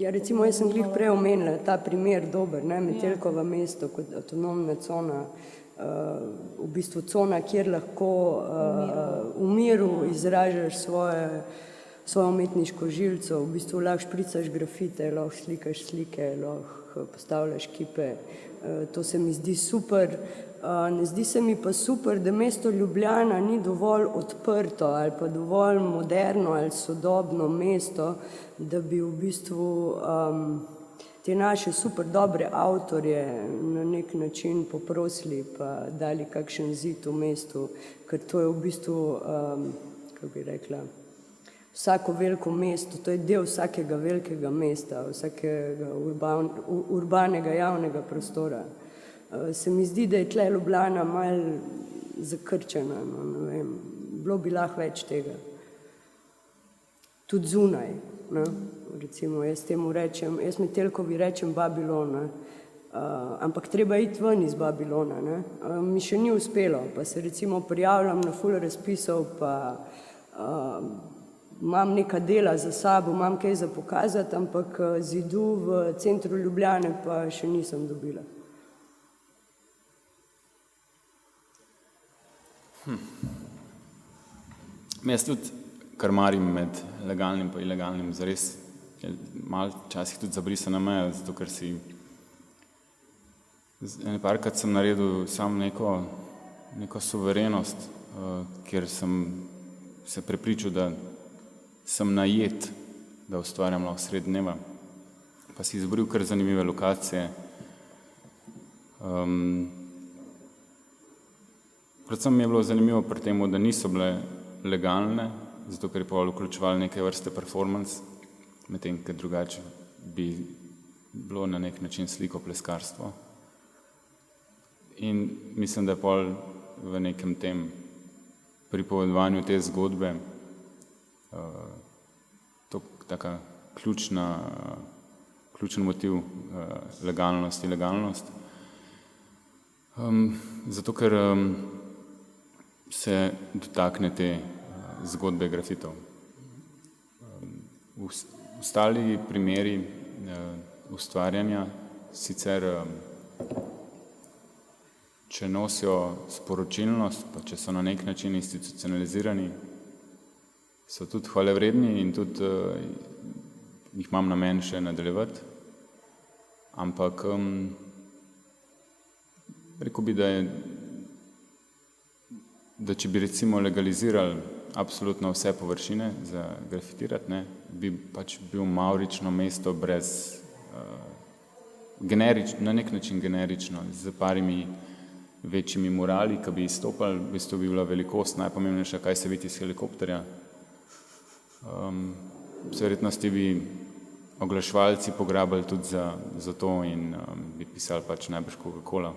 Ja, recimo, jaz sem glih prej omenila ta primer dober, ne, Metelkovo mesto kot avtonomna cona, v bistvu cona, kjer lahko v miru izražaš svojo umetniško žilico, v bistvu lahko špricaš grafite, lahko slikaš slike, lahko postavljaš kipe. To se mi zdi super. Ne zdi se mi pa super, da mesto Ljubljana ni dovolj odprto ali pa dovolj moderno ali sodobno mesto, da bi v bistvu te naše super dobre avtorje na nek način poprosili pa dali kakšen zid v mestu, ker to je v bistvu, kako bi rekla, vsako veliko mesto, to je del vsakega velikega mesta, vsakega urbanega javnega prostora. Se mi zdi, da je tle Ljubljana malo zakrčena, no, ne vem, bilo bi lahko več tega. Tudi zunaj, ne? Recimo jaz temu rečem, jaz Metelkovi rečem Babilona, ampak treba iti ven iz Babilona, ne? Mi še ni uspelo, pa se recimo prijavljam na ful razpisov, pa imam neka dela za sabo, imam kaj za pokazati, ampak zidu v centru Ljubljane pa še nisem dobila. Jaz tudi krmarim med legalnim in ilegalnim, zares malo včasih tudi zabrisana meja, zato ker si parkrat sem naredil sam neko suverenost, kjer sem se prepričal, da sem najet, da ustvarjam lahko sred dneva, pa si izboril kar zanimive lokacije. Predvsem mi je bilo zanimivo pri temu, da niso bile legalne, zato ker je potem vključevali neke vrste performance, medtem ker drugače bi bilo na nek način slikopleskarstvo. In mislim, da je potem v nekem tem pripovedovanju te zgodbe to taka ključen motiv legalnost, ilegalnost. Zato ker se dotakne te zgodbe grafitov. Ostali primeri ustvarjanja sicer, če nosijo sporočilnost, pa če so na nek način institucionalizirani, so tudi hvalevredni in tudi jih imam namen še nadaljevati, ampak rekel bi, da če bi recimo legalizirali absolutno vse površine za grafitirati, ne, bi pač bil mavrično mesto brez na nek način generično, z parimi večjimi murali, ki bi izstopali, v bistvu bi bila velikost najpomembnejša, kaj se vidi iz helikopterja. S verjetnosti bi oglaševalci pograbili tudi za to in bi pisali pač najbrž Coca-Cola.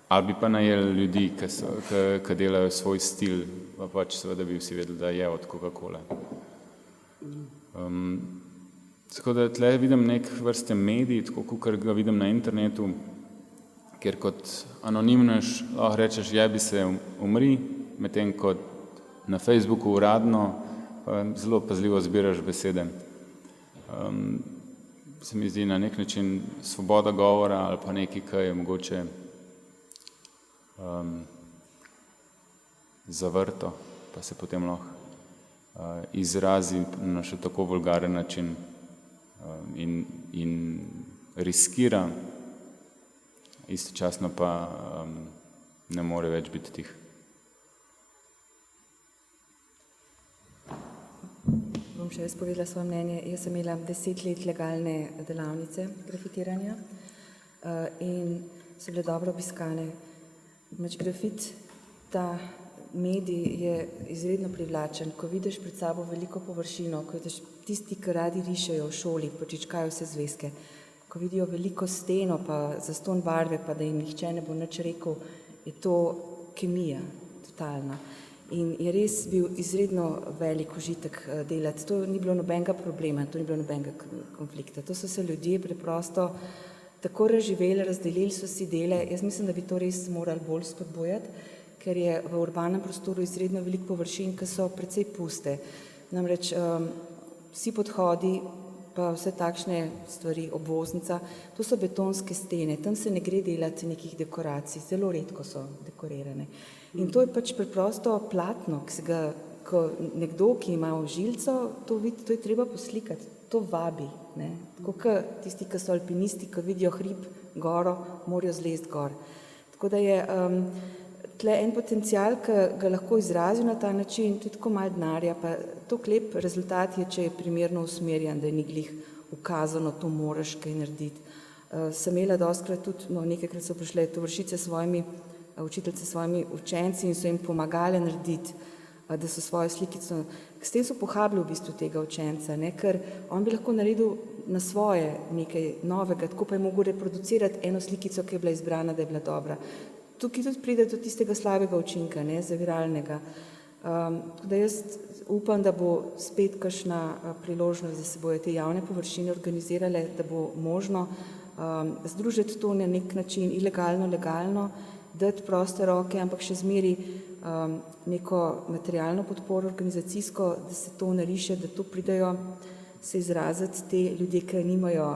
Ali bi pa najeli ljudi, ki delajo svoj stil, pa pač seveda bi vsi vedeli, da je od Coca-Cole. Tako da tle vidim nek vrste medij, tako kot ga vidim na internetu, kjer kot anonimnež lahko rečeš, jebi se, umri, medtem kot na Facebooku uradno pa zelo pazljivo zbiraš besede. Se mi zdi na nek način svoboda govora ali pa nekaj, kar je mogoče zavrto, pa se potem lahko izrazi na še tako vulgaren način in riskira, istočasno pa ne more več biti tih. Bom še jaz povedala svoje mnenje. Jaz sem imela 10 let legalne delavnice grafitiranja in so bile dobro obiskane. Grafit, ta medij je izredno privlačen. Ko vidiš pred sabo veliko površino, ko vidiš tisti, ki radi rišejo v šoli, počičkajo vse zvezke, ko vidijo veliko steno, pa zastonj barve, pa da jim nihče ne bo nič rekel, je to kemija, totalna. In je res bil izredno velik užitek delati. To ni bilo nobenega problema, to ni bilo nobenega konflikta. To so se ljudje preprosto tako razživeli, razdelili so si dele. Jaz mislim, da bi to res morali bolj spodbujati, ker je v urbanem prostoru izredno veliko površin, ki so precej puste. Namreč vsi podhodi, pa vse takšne stvari, obvoznica, to so betonske stene, tam se ne gre delati nekih dekoracij, zelo redko so dekorirane. In to je pač preprosto platno, ko nekdo, ki ima žilco, to vidi, to je treba poslikati, to vabi. Ne? Tako kot tisti, ki so alpinisti, ki vidijo hrib, goro, morajo zlezti gor. Tako da je tle en potencial, ki ga lahko izrazijo na ta način, tudi tako malo denarja, pa toliko lep rezultat je, če je primerno usmerjen, da je ni glih ukazano, to moraš kaj narediti. Sem imela dostikrat tudi, nekajkrat so prišle tovarišice učiteljice s svojimi učenci in so jim pomagale narediti, da so svojo slikico, s tem so pohabili v bistvu tega učenca, ne? Ker on bi lahko naredil na svoje nekaj novega, tako pa je mogel reproducirati eno slikico, ki je bila izbrana, da je bila dobra. Tukaj tudi pride do tistega slabega učinka, ne, zaviralnega. Da jaz upam, da bo spet kakšna priložnost, da se bojo te javne površine organizirale, da bo možno združiti to na nek način ilegalno, legalno, dati proste roke, ampak še zmeri neko materialno podporo organizacijsko, da se to nariše, da to pridajo se izraziti te ljudje, ki imajo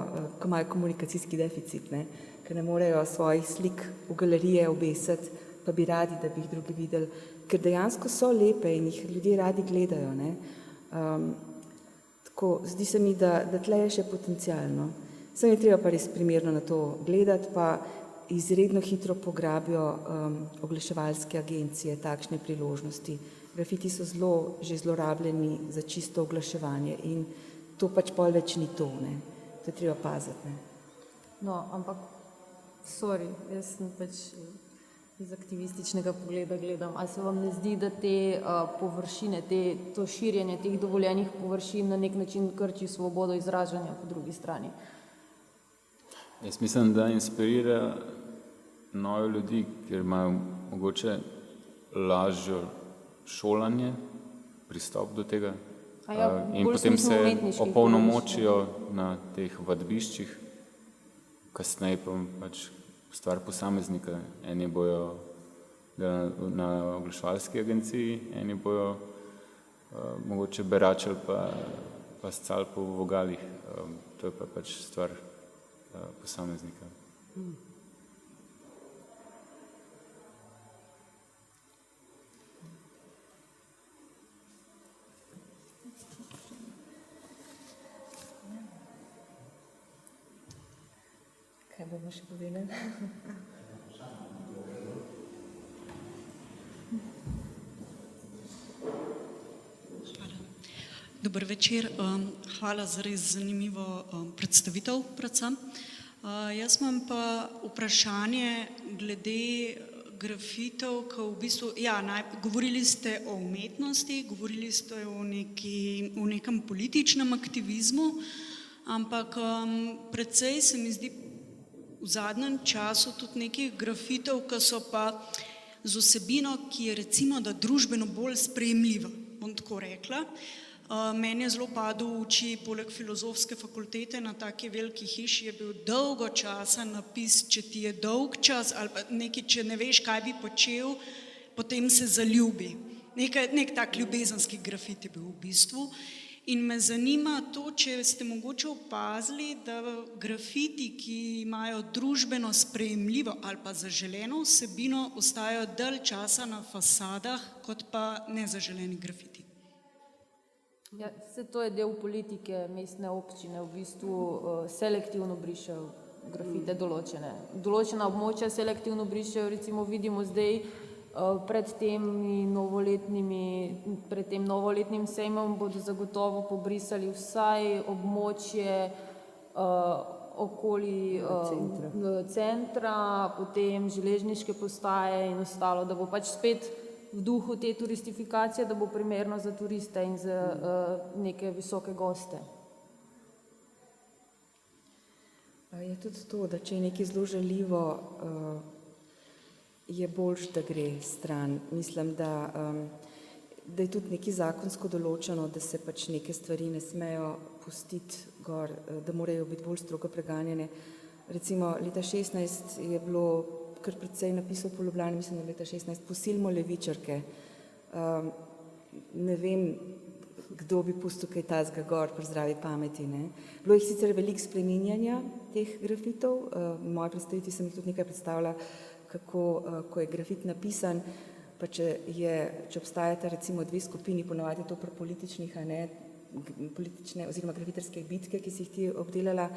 komunikacijski deficit, ne? Ki ne morejo svojih slik v galerije obesiti, pa bi radi, da bi jih drugi videli, ker dejansko so lepe in jih ljudje radi gledajo. Ne? Tako, zdi se mi, da tle je še potencialno. Sem je treba pa res primerno na to gledati, pa izredno hitro pograbijo oglaševalske agencije takšne priložnosti. Grafiti so že zlorabljeni za čisto oglaševanje in to pač pol več ni to, ne. To je treba paziti, ne. No, ampak, sorry, jaz sem pač iz aktivističnega pogleda gledam. A se vam ne zdi, da te površine, to širjenje teh dovoljenih površin na nek način krči svobodo izražanja po drugi strani? Jaz mislim, da inspirira nove ljudi, ker imajo mogoče lažjo šolanje, pristop do tega in potem se opolnomočijo na teh vadbiščih, kasneje pa pač stvar posameznika. Eni bojo na oglaševalski agenciji, eni bojo mogoče beračili pa scali po vogalih. To je pa pač stvar posameznika. bomo še povedali. Dober večer, hvala za res zanimivo predstavitev predvsem. Jaz imam pa vprašanje glede grafitov, ko v bistvu, govorili ste o umetnosti, govorili ste o nekem političnem aktivizmu, ampak precej se mi zdi v zadnjem času tudi nekih grafitov, ki so pa z vsebino, ki je recimo da družbeno bolj sprejemljiva, bom tako rekla. Meni je zelo padel v oči, poleg filozofske fakultete na taki veliki hiši je bil dolgo časa napis, če ti je dolg čas ali pa nekaj, če ne veš, kaj bi počel, potem se zaljubi. Nek tak ljubezenski grafit je bil v bistvu. In me zanima to, če ste mogoče opazili, da grafiti, ki imajo družbeno sprejemljivo ali pa zaželeno vsebino, ostajajo dalj časa na fasadah, kot pa nezaželeni grafiti. Ja, vse to je del politike mestne občine, v bistvu selektivno brišejo grafite določene. Določena območja selektivno brišejo, recimo vidimo zdaj pred tem novoletnim sejmom bodo zagotovo pobrisali vsaj območje okoli centra, potem železniške postaje in ostalo, da bo pač spet v duhu te turistifikacije, da bo primerno za turiste in za neke visoke goste. Je tudi to, da če je nekaj zelo žaljivo, je boljš, da gre stran. Mislim, da je tudi nekaj zakonsko določeno, da se pač neke stvari ne smejo pustiti gor, da morajo biti bolj strogo preganjene. Recimo leta 2016 je bilo kar precej napisal po Ljubljani, mislim, da leta 2016, posilimo levičarke. Ne vem, kdo bi pustil kaj tazga gor pri zdravi pameti. Ne? Bilo je sicer veliko spreminjanja teh grafitov, v moji predstavitvi sem jih tudi nekaj predstavila, kako, ko je grafit napisan, pa če obstajata recimo dve skupini, ponavadi to pri političnih, politične oziroma grafitarske bitke, ki si jih ti obdelala,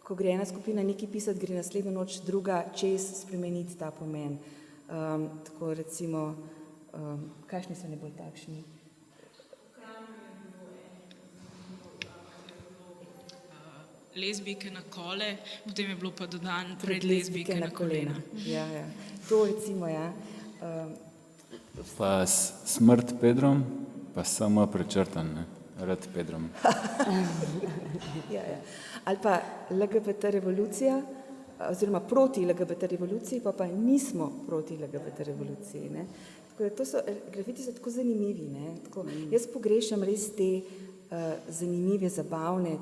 ko gre ena skupina nekaj pisati, gre naslednjo noč druga čez spremeniti ta pomen. Tako recimo, kakšni so najbolj takšni? Lezbijke na kole, potem je bilo pa dodan pred lezbijke na kolena. Ja. To recimo, ja. Pa smrt Pedrom, pa samo prečrtan, ne? Rad Pedrom. Ja. Ali pa LGBT revolucija, oziroma proti LGBT revoluciji, pa nismo proti LGBT revoluciji. Ne? Tako da grafiti so tako zanimivi. Ne? Tako, jaz pogrešam res te zanimive, zabavne.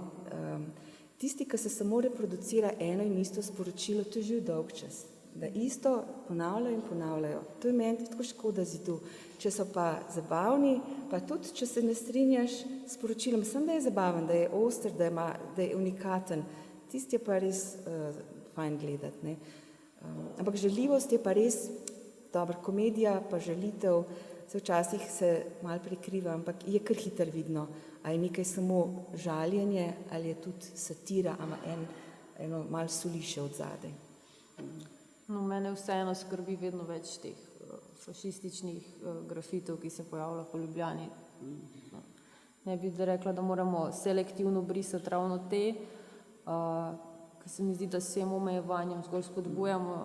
Tisti, ki se samo reproducira eno in isto sporočilo, to je že dolg čas. Da isto ponavljajo in ponavljajo. To je meni tako škoda zidu. Če so pa zabavni, pa tudi, če se ne strinjaš s poročilom, sem, da je zabaven, da je oster, da je unikaten, tisti je pa res fajn gledati. Ne? Ampak žaljivost je pa res dobra komedija, pa žalitev, včasih se malo prekriva, ampak je kar hitro vidno, a je nekaj samo žaljenje, ali je tudi satira, ama eno malo suliše od zadaj. No, mene vseeno skrbi vedno več teh fašističnih grafitov, ki se pojavljajo po Ljubljani. Ne bi rekla, da moramo selektivno brisati ravno te, ker se mi zdi, da s tem omejevanjem zgolj spodbujamo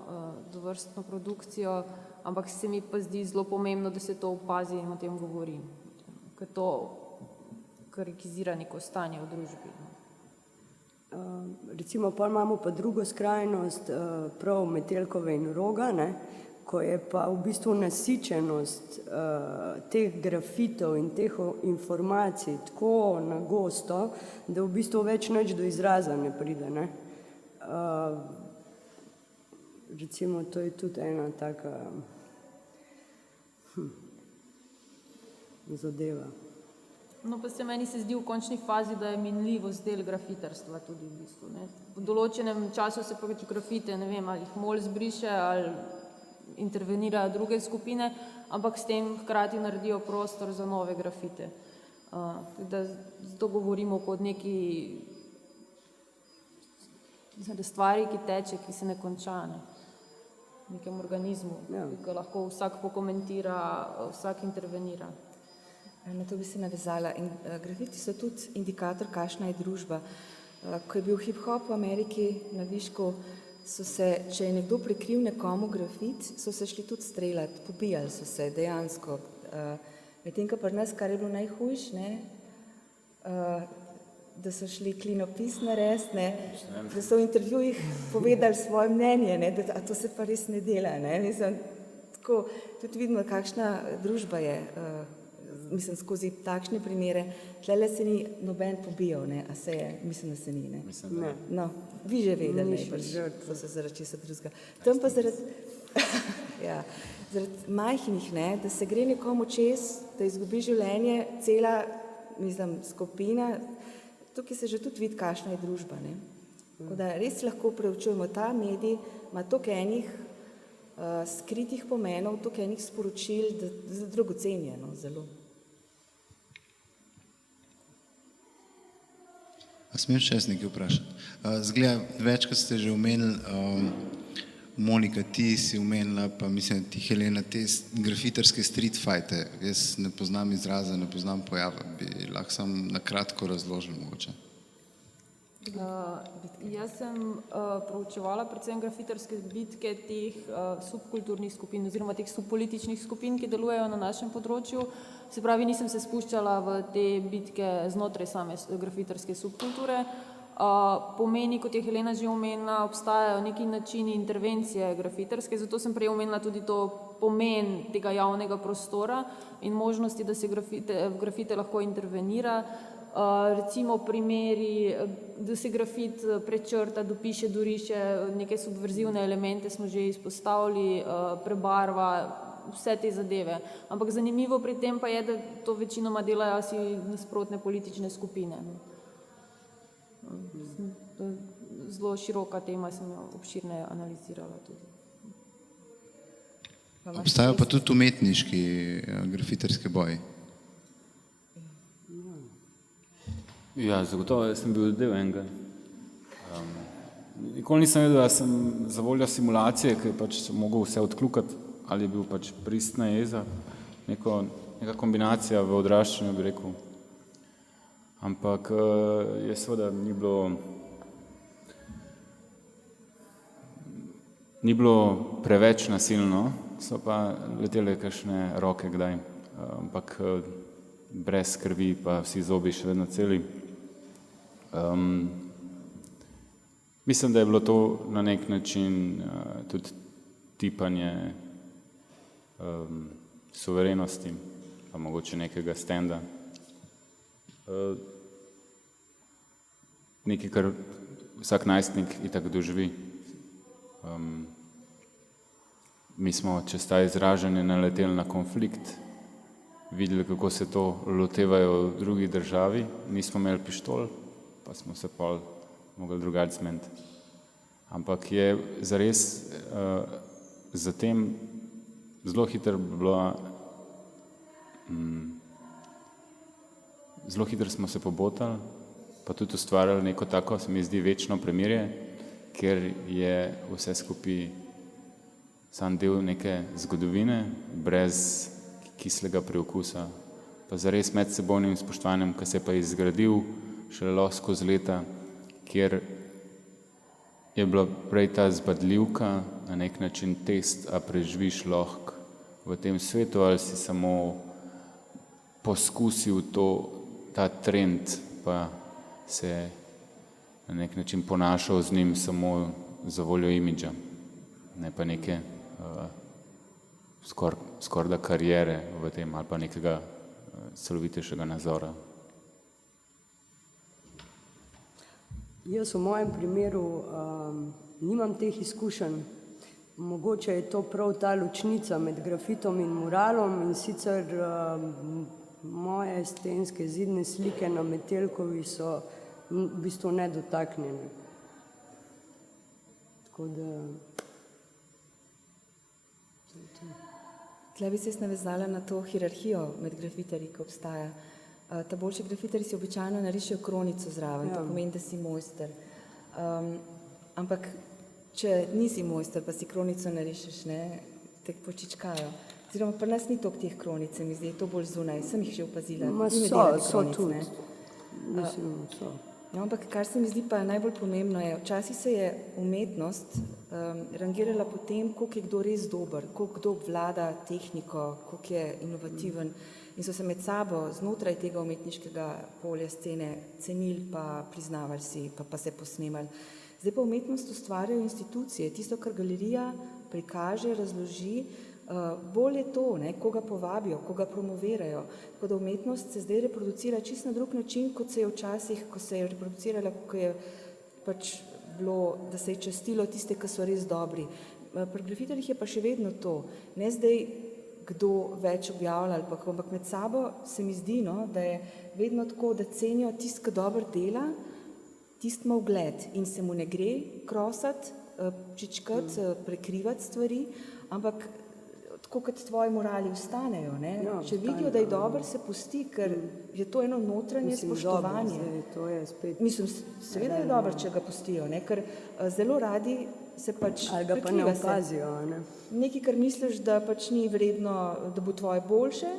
dovrstno produkcijo, ampak se mi pa zdi zelo pomembno, da se to opazi in o tem govori, ker to karikizira neko stanje v družbi. Recimo, pa imamo pa drugo skrajnost, prav Metelkove in Roga, ne, ko je pa v bistvu nasičenost teh grafitov in teh informacij tako na gosto, da v bistvu več nič do izraza ne pride. Ne. Recimo, to je tudi ena taka zadeva. No, pa se meni se zdi v končni fazi, da je minljivost del grafitarstva tudi v bistvu. Ne. V določenem času se pač grafite, ne vem, ali jih MOL zbriše, ali intervenirajo druge skupine, ampak s tem hkrati naredijo prostor za nove grafite. Da zato govorimo kot neki Mislim, da stvari, ki teče, ki se ne konča, ne. V nekem organizmu, ki lahko vsak pokomentira, vsak intervenira. Na to bi se navezala. In grafiti so tudi indikator, kakšna je družba. Ko je bil hip-hop v Ameriki na višku, so se, če je nekdo prekril nekomu grafit, so se šli tudi streljati, pobijali so se dejansko. Medtem, ko pri nas, kar je bilo najhujš, ne, da so šli klinopis narediti, ne, da so v intervjujih povedali svoje mnenje, ne, a to se pa res ne dela. Ne. Mislim, tako, tudi vidimo, kakšna družba je. Mislim, skozi takšne primere, tlele se ni noben pobijal, ne, a se je, mislim, da se ni, ne. Ne. No, vi že vedeli, so se zaradi česa drugega. Tam pa zaradi, ja, zaradi majhnih, ne, da se gre nekomu čez, da izgubi življenje, cela, mislim, skupina, tukaj se že tudi vidi, kakšna je družba, ne. Tako da res lahko preučujemo, ta medij ima toliko enih skritih pomenov, toliko enih sporočil, da je dragocenjeno zelo. A smem še jaz nekaj vprašati? Zgleda, večkrat ste že omenili, Monika, ti si omenila, pa mislim, ti Helena, te grafiterske street fighte. Jaz ne poznam izraza, ne poznam pojava. Bi lahko sam na kratko razložil mogoče. Jaz sem proučevala predvsem grafiterske bitke teh subkulturnih skupin oziroma teh subpolitičnih skupin, ki delujejo na našem področju. Se pravi, nisem se spuščala v te bitke znotraj same grafiterske subkulture. Pomeni, kot je Helena že omenila, obstajajo neki načini intervencije grafiterske, zato sem prej omenila tudi to pomen tega javnega prostora in možnosti, da se grafite lahko intervenira. Recimo primeri, da se grafit prečrta, dopiše, doriše, neke subverzivne elemente smo že izpostavili, prebarva, vse te zadeve. Ampak zanimivo pri tem pa je, da to večinoma delajo si nasprotne politične skupine. Zelo široka tema, sem jo obširne analizirala tudi. Obstajajo pa tudi umetniški grafiterski boji. Ja, zagotovo, jaz sem bil del enega. Nikoli nisem vedel, da sem za voljo simulacije, ki je pač mogel vse odkljukati, ali je bil pač pristna jeza, neka kombinacija v odraščanju, bi rekel. Ampak je seveda ni bilo preveč nasilno, so pa letele kakšne roke kdaj, ampak brez krvi, pa vsi zobi še vedno celi. Mislim, da je bilo to na nek način tudi tipanje suverenosti, pa mogoče nekega stenda. Nekaj, kar vsak najstnik itak doživi. Mi smo čez ta izražanje naleteli na konflikt, videli, kako se to lotevajo v drugi državi, nismo imeli pištol, pa smo se pol mogli drugače zmeniti. Ampak je zares zatem zelo hitro smo se pobotali, pa tudi ustvarjali neko tako, se mi zdi, večno premirje, ker je vse skupaj sam del neke zgodovine, brez kislega preokusa, pa zares medsebojnim spoštovanjem, ki se je pa izgradil šele skozi leta, kjer je bila prej ta zbadljivka, na nek način test, a preživiš lahko v tem svetu, ali si samo poskusil ta trend, pa se na nek način ponašal z njim samo za voljo imidža, ne pa neke skorda karijere v tem ali pa nekega celovitejšega nazora. Jaz v mojem primeru nimam teh izkušenj. Mogoče je to prav ta ločnica med grafitom in muralom, in sicer moje stenske zidne slike na Metelkovi so v bistvu nedotaknjene. Tako da... Tle bi se navezala na to hierarhijo med grafiterji, ki obstaja. Ta boljši grafiterji si običajno narišejo kronico zraven, to pomeni, da si mojster. Ampak, če nisi mojster, pa si kronico narišeš, ne, te počičkajo. Oziroma, pri nas ni toliko teh kronic, se mi zdi, to bolj zunaj, sem jih že opazila. Ma Vi ne so, delate so kronic, tudi. ne? Mislim, so. No, ampak kar se mi zdi pa najbolj pomembno je, včasih se je umetnost rangirala po tem, koliko je kdo res dober, koliko kdo obvlada tehniko, koliko je inovativen in so se med sabo znotraj tega umetniškega polja scene cenili pa priznavali si, pa se posnemali. Zdaj pa umetnost ustvarjajo institucije, tisto, kar galerija prikaže, razloži, bolj je to, ne, koga povabijo, koga promovirajo. Tako da umetnost se zdaj reproducira čisto na drug način, kot se je včasih, ko se je reproducirala, ko je pač bilo, da se je častilo tiste, ki so res dobri. Pri grafiterjih je pa še vedno to, ne zdaj kdo več objavlja, ampak med sabo se mi zdi, no, da je vedno tako, da cenijo tist, ki dobro dela, tist ima ugled in se mu ne gre krosati, čičkati, prekrivati stvari, ampak tako kot tvoji morali ustanejo, ne? Ja, Če vidijo, da je dober, se pusti, ker je to eno notranje spoštovanje. Dobro, to je spet... Mislim, seveda je dobro, če ga pustijo, ne? Ker zelo radi se pač Ali ga pa ne opazijo, ne? Nekaj, kar misliš, da pač ni vredno, da bo tvoje boljše,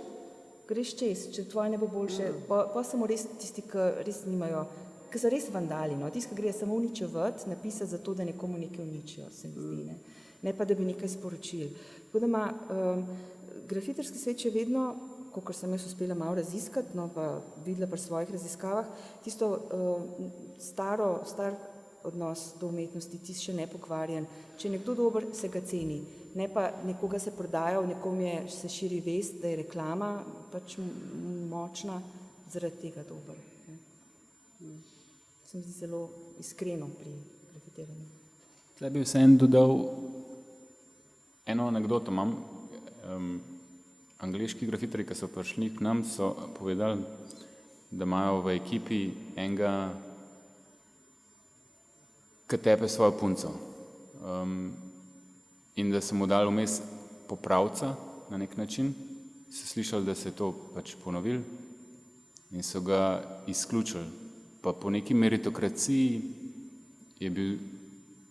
greš čez, če tvoje ne bo boljše, pa samo res tisti, ki res nimajo, ki so res vandali, no? Tisti, ki gre samo uničevati, napisati za to, da nekomu nekaj uničijo, se mi zdi, ne pa da bi nekaj sporočili. Tako da ima grafiterski svet še vedno, kolikor sem jaz uspela malo raziskati, no pa videla pri svojih raziskavah, tisto star odnos do umetnosti, tisti še nepokvarjen. Če je nekdo dober, se ga ceni. Ne pa nekoga se prodaja, nekom se širi vest, da je reklama pač močna, zaradi tega dober. Se mi zdi zelo iskreno pri grafitiranju. Tle bi vseeno dodal eno anekdoto imam. Angleški grafiterji, ki so prišli k nam, so povedali, da imajo v ekipi enega, ki tepe svojo punco. In da so mu dali vmes popravca na nek način, so slišali, da se je to pač ponovil in so ga izključili. Pa po neki meritokraciji je bil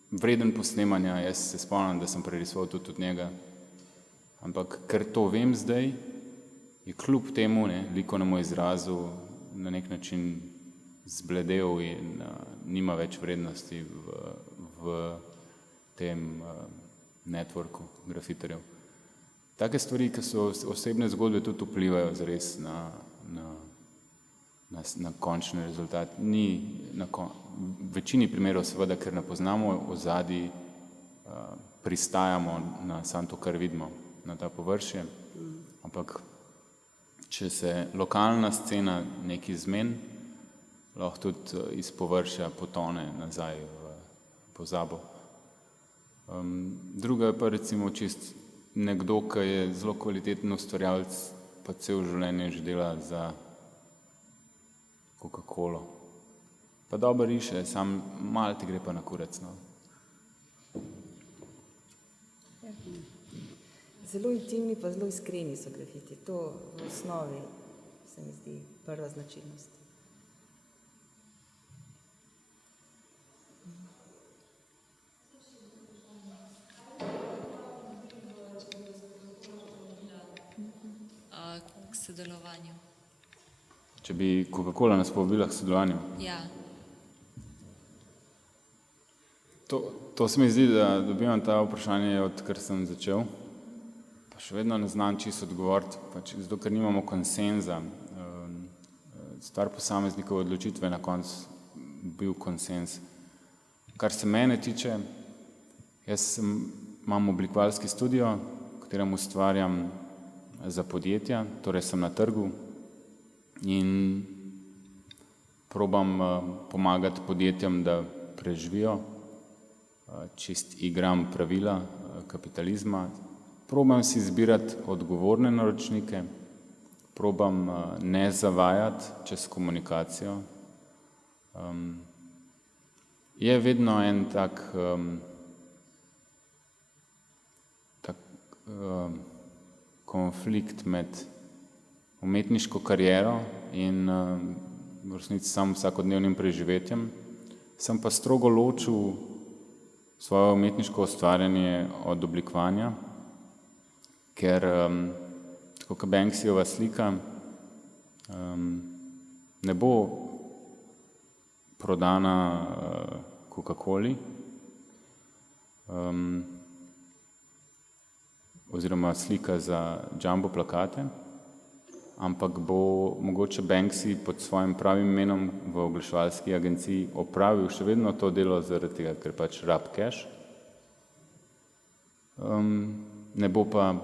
vreden posnemanja, jaz se spomnim, da sem prerisoval tudi od njega. Ampak ker to vem zdaj, je kljub temu likovnemu izrazu na nek način zbledel in nima več vrednosti v tem networku grafiterjev. Take stvari, ki so osebne zgodbe, tudi vplivajo zares na končni rezultat. V večini primerov seveda, ker ne poznamo ozadij, pristajamo na samo to, kar vidimo, na ta površje. Ampak če se lokalna scena nekaj zmeni, lahko tudi iz površja potone nazaj v pozabo. Druga je pa recimo čist nekdo, ki je zelo kvaliteten ustvarjalec, pa cel življenje že dela za Coca-Colo. Pa dobro riše, sam malo ti gre pa na kurac. No. Zelo intimni pa zelo iskreni so grafiti. To v osnovi se mi zdi prva značilnost. K sodelovanju. Če bi Coca-Cola nas povabila k sodelovanju. Ja. To se mi zdi, da dobivam ta vprašanje, odkar sem začel. Pa še vedno ne znam čisto odgovoriti, pač zato, ker nimamo konsenza. Stvar posameznikove odločitve na koncu bil konsens. Kar se mene tiče, imam oblikovalski studio, v katerem ustvarjam za podjetja, torej sem na trgu in probam pomagati podjetjem, da preživijo, čist igram pravila kapitalizma. Probam si izbirati odgovorne naročnike, probam ne zavajati čez komunikacijo. Je vedno en tak konflikt med umetniško kariero in v resnici sam vsakodnevnim preživetjem. Sem pa strogo ločil svoje umetniško ustvarjanje od oblikovanja, ker tako kot Banksyjeva slika ne bo prodana Coca-Coli oziroma slika za jumbo plakate, ampak bo mogoče Banksy pod svojim pravim imenom v oglaševalski agenciji opravil še vedno to delo zaradi tega, ker pač rab cash. Ne bo pa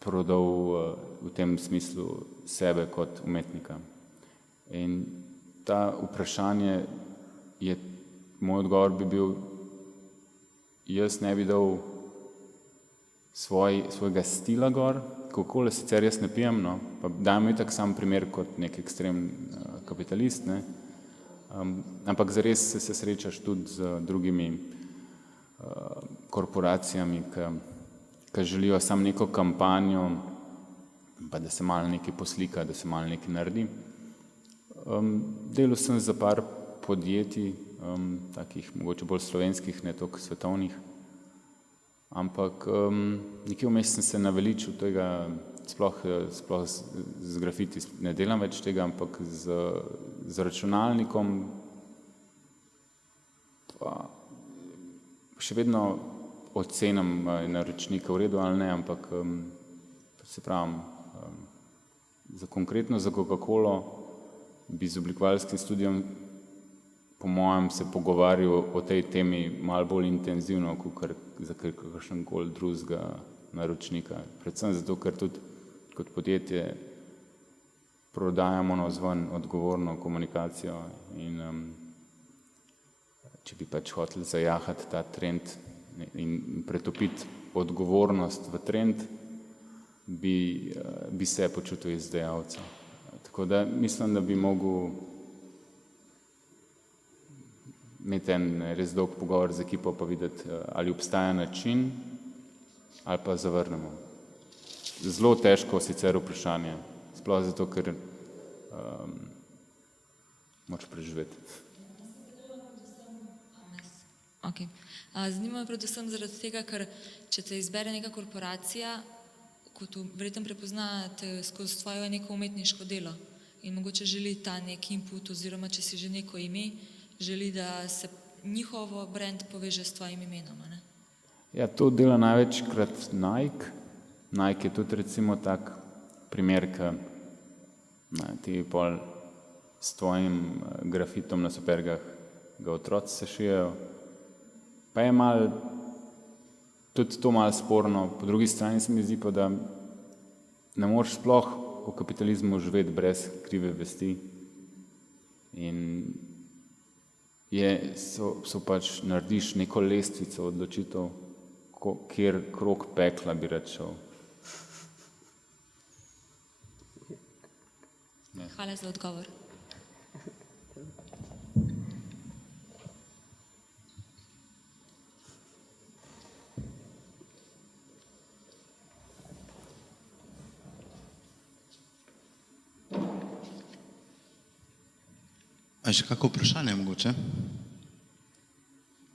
prodal v tem smislu sebe kot umetnika. In ta vprašanje je, moj odgovor bi bil, jaz ne bi dal svojega stila gor, Coca-Cola sicer jaz ne pijem, no, pa dajem itak sam primer kot nek ekstrem kapitalist, ne, ampak zares se srečaš tudi z drugimi korporacijami, ki želijo samo neko kampanjo, pa da se malo nekaj poslika, da se malo nekaj naredi. Delal sem za par podjetij, takih mogoče bolj slovenskih, ne toliko svetovnih, ampak nekje vmes sem se naveličil tega, sploh z grafiti ne delam več tega, ampak z računalnikom pa še vedno ocenam naročnika v redu ali ne, ampak se pravim, konkretno za Coca-Colo bi z oblikovalskim studijem po mojem se pogovarjal o tej temi malo bolj intenzivno, kot za kakšenkoli drugega naročnika. Predvsem zato, ker tudi kot podjetje prodajamo navzven odgovorno komunikacijo in če bi pač hoteli zajahati ta trend in pretopiti odgovornost v trend, bi se počutil izdajalca. Tako da mislim, da bi mogel imeti en res dolg pogovor z ekipo pa videti, ali obstaja način, ali pa zavrnemo. Zelo težko sicer vprašanje, sploh zato, ker moraš preživeti. Okay. Zanima me predvsem zaradi tega, ker če te izbere neka korporacija, kot verjetno prepozna te skozi svoje neko umetniško delo in mogoče želi ta nek input oziroma če si že neko ime, želi, da se njihovo brand poveže s tvojim imenom, ne? Ja, to dela največkrat Nike. Nike je tudi recimo tak primer, ki ti pol s tvojim grafitom na supergah ga otroci sešijajo. Pa je tudi to malo sporno. Po drugi strani se mi zdi pa, da ne moreš sploh v kapitalizmu živeti brez krive vesti. In so pač narediš neko lestvico odločitev, kjer krog pekla bi rad šel. Hvala za odgovor. A še kako vprašanje mogoče?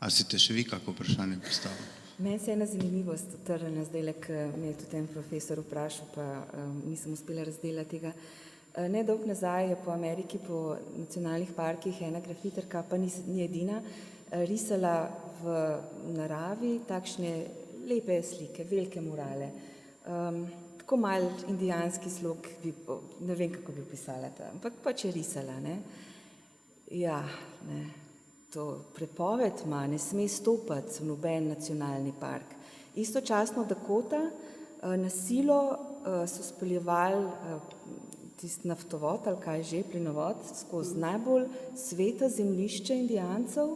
A si te še vi kako vprašanje postavili? Meni se ena zanimivost utrnila zdajle, ki me je tudi en profesor vprašal, pa nisem uspela razdelati tega. Nedolgo nazaj je po Ameriki, po nacionalnih parkih ena grafiterka, pa ni edina, risala v naravi takšne lepe slike, velike murale. Tako mal indijanski slog, ne vem, kako bi opisala ta, ampak pač je risala, ne. Ja, ne. To prepoved ima, ne sme stopati v noben nacionalni park. Istočasno Dakota na silo so speljevali tisti naftovod ali kaj že, plinovod, skozi najbolj sveta zemljišča Indijancev.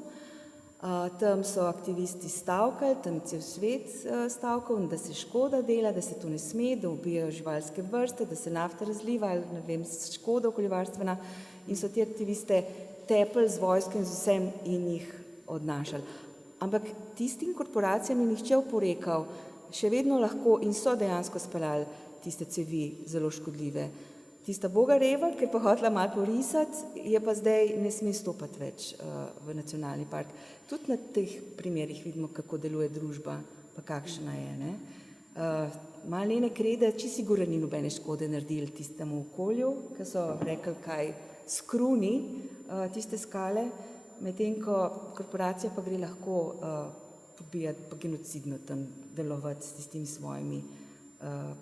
Tam so aktivisti stavkali, tam cel svet stavkal, da se škoda dela, da se to ne sme, da ubijajo živalske vrste, da se nafta razliva, ne vem, škoda okoljevarstvena, in so ti aktiviste tepli z vojsko in z vsem in jih odnašali. Ampak tistim korporacijam je nihče oporekal, še vedno lahko in so dejansko speljali tiste cevi zelo škodljive. Tista Bogareva, ki je pa hotela malo porisati, je pa zdaj ne sme stopati več v nacionalni park. Tudi na teh primerih vidimo, kako deluje družba, pa kakšna je. Ne? Malene Krede, čisto sigurno ni nobene škode naredili tistemu okolju, ki so rekli, kaj skruni tiste skale, medtem ko korporacija pa gre lahko pobijati, pa genocidno tam delovati s tistimi svojimi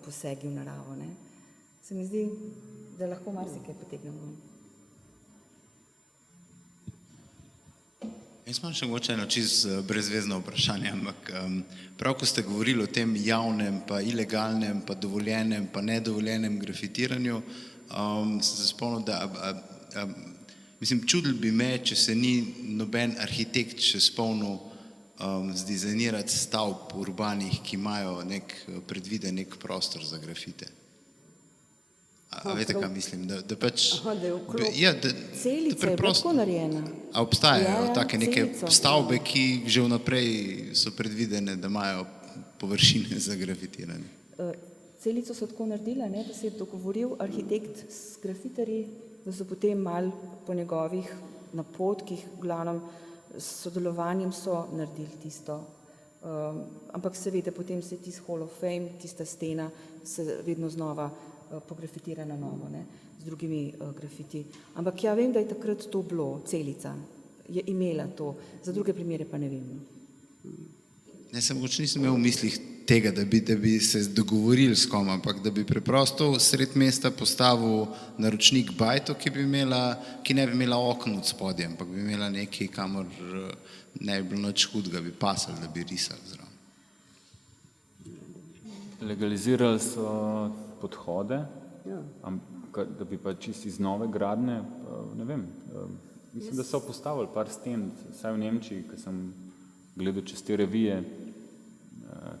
posegi v naravo. Ne? Se mi zdi, da lahko marsikaj potegnemo. Jaz imam še mogoče eno čisto brezvezno vprašanje, ampak prav ko ste govorili o tem javnem, pa ilegalnem, pa dovoljenem, pa nedovoljenem grafitiranju, sem se spomnil, da mislim, čudil bi me, če se ni noben arhitekt še spomnil zdizajnirati stavb urbanih, ki imajo predviden nek prostor za grafite. A veste, kaj mislim? Da pač... Aha, da je okrog. Celica je bila tako narejena. A obstajajo take neke celico. stavbe, ki že vnaprej so predvidene, da imajo površine za grafitiranje? Celico so tako naredila, ne, da se je dogovoril arhitekt s grafitarji, da so potem malo po njegovih napotkih, v glavnem s sodelovanjem so naredili tisto. Ampak seveda potem se tisti Hall of Fame, tista stena se vedno znova pografitira na novo, ne, z drugimi grafiti. Ampak ja, vem, da je takrat to bilo, Celica je imela to, za druge primere pa ne vem. Ne, sem mogoče nisem imel v mislih tega, da bi se dogovorili s kom, ampak da bi preprosto sred mesta postavil naročnik bajto, ki ne bi imela okno od spodje, ampak bi imela nekaj, kamor ne bi bilo nič hudega, bi pasali, da bi risali zraven. Legalizirali so podhode, da bi pa čisto iz nove gradnje, ne vem, mislim, da so postavili par sten, vsaj v Nemčiji, ko sem gledal čez te revije,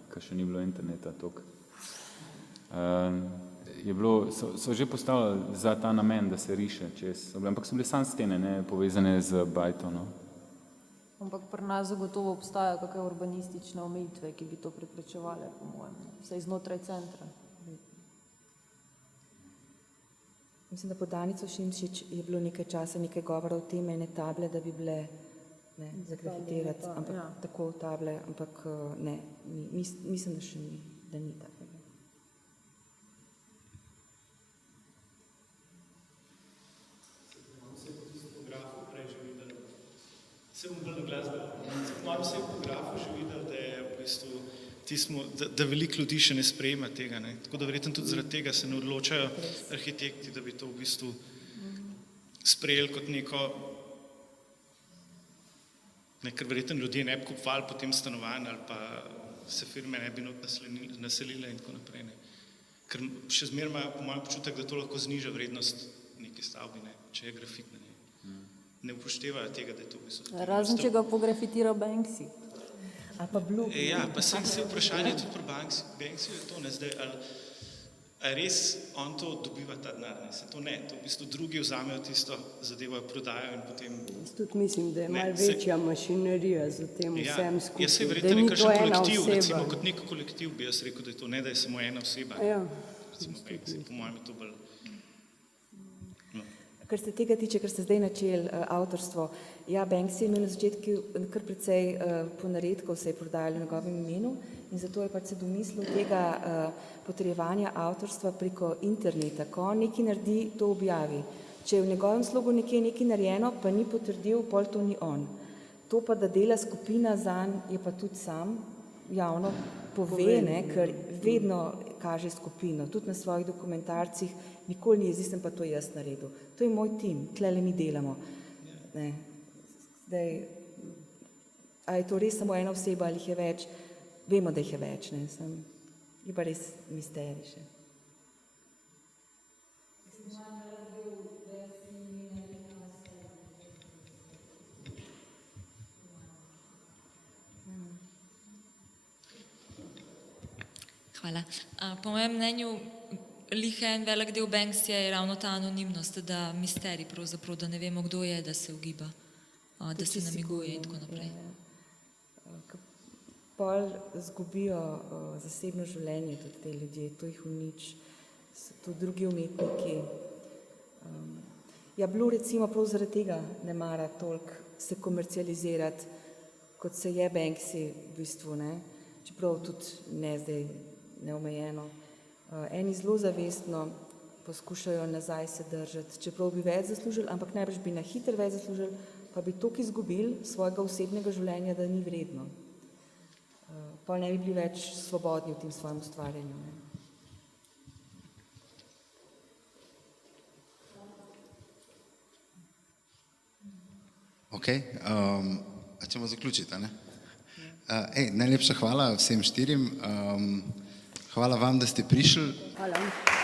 ko še ni bilo interneta toliko. So že postavili za ta namen, da se riše čez, ampak so bile samo stene, ne povezane z bajtonom. Ampak pri nas zagotovo obstajajo kakšne urbanistične omejitve, ki bi to preprečevale, po mojem, vsaj znotraj centra. Mislim, da pod Danico Šimšič je bilo nekaj časa, nekaj govora o tem, ene table, da bi bile za grafitirati, ampak tako table, ampak ne, mislim, da še ni, da ni takega. Se bom bolj na glasbo. Malo se je po grafu že videl, da je v bistvu da veliko ljudi še ne sprejema tega. Ne? Tako da verjetno tudi zaradi tega se ne odločajo arhitekti, da bi to v bistvu sprejeli kot neko, ker verjetno ljudje ne bi kupovali potem stanovanj ali pa se firme ne bi naselile in tako naprej. Ne? Ker še zmeraj imajo po mojem občutek, da to lahko zniža vrednost neke stavbi, ne? Če je grafit na njej. Ne upoštevajo tega, da je to v bistvu... Razen, če ga pografitira Banksy. A pa Blue. Ja, pa sem se vprašanje tudi pri Banksy je to, ne, zdaj, ali res on to dobiva ta denar, ne, se to ne, to v bistvu drugi vzamejo tisto zadevo, prodajo in potem... Jaz tudi mislim, da je malo večja mašinerija za tem vsem skupaj, jaz se verjetno nekakšen kolektiv, recimo kot nek kolektiv bi jaz rekel, da je to ne, da je samo ena oseba, recimo Banksy, po mojem je to bolj... Kar se tega tiče, ker ste zdaj načeli avtorstvo, ja, Banksy je imel na začetku kar precej ponaredkov, se je prodajalo v njegovem imenu in zato je pač se domislil tega potrjevanja avtorstva preko interneta. Ko on nekaj naredi, to objavi. Če je v njegovem slogu nekaj narejeno, pa ni potrdil, pol to ni on. To pa, da dela skupina zanj, je pa tudi sam javno pove, ne, ker vedno kaže skupino, tudi na svojih dokumentarcih, nikoli ni jaz, sem pa to jaz naredil. To je moj tim, tlele mi delamo. Ne. Zdaj, a je to res samo ena oseba ali jih je več? Vemo, da jih je več, ne, je pa res misterij še. Hvala. Po mojem mnenju, en velik del Banksija je ravno ta anonimnost, da misterij pravzaprav, da ne vemo, kdo je, da se ugiba, da se namiguje in tako naprej. Pol zgubijo zasebno življenje tudi te ljudje, to jih uniči. so tudi drugi umetniki. Ja, Blue recimo prav zaradi tega ne mara toliko se komercializirati, kot se je Banksy v bistvu, ne? Čeprav tudi ne zdaj neomejeno. Eni zelo zavestno poskušajo nazaj se držati, čeprav bi več zaslužili, ampak najbrž bi na hitro več zaslužili, pa bi toliko izgubili svojega osebnega življenja, da ni vredno. Pa ne bi bili več svobodni v tem svojem ustvarjanju. Ne? Ok, a ćemo zaključiti, a ne? Najlepša hvala vsem štirim. Hvala vam, da ste prišli. Hvala.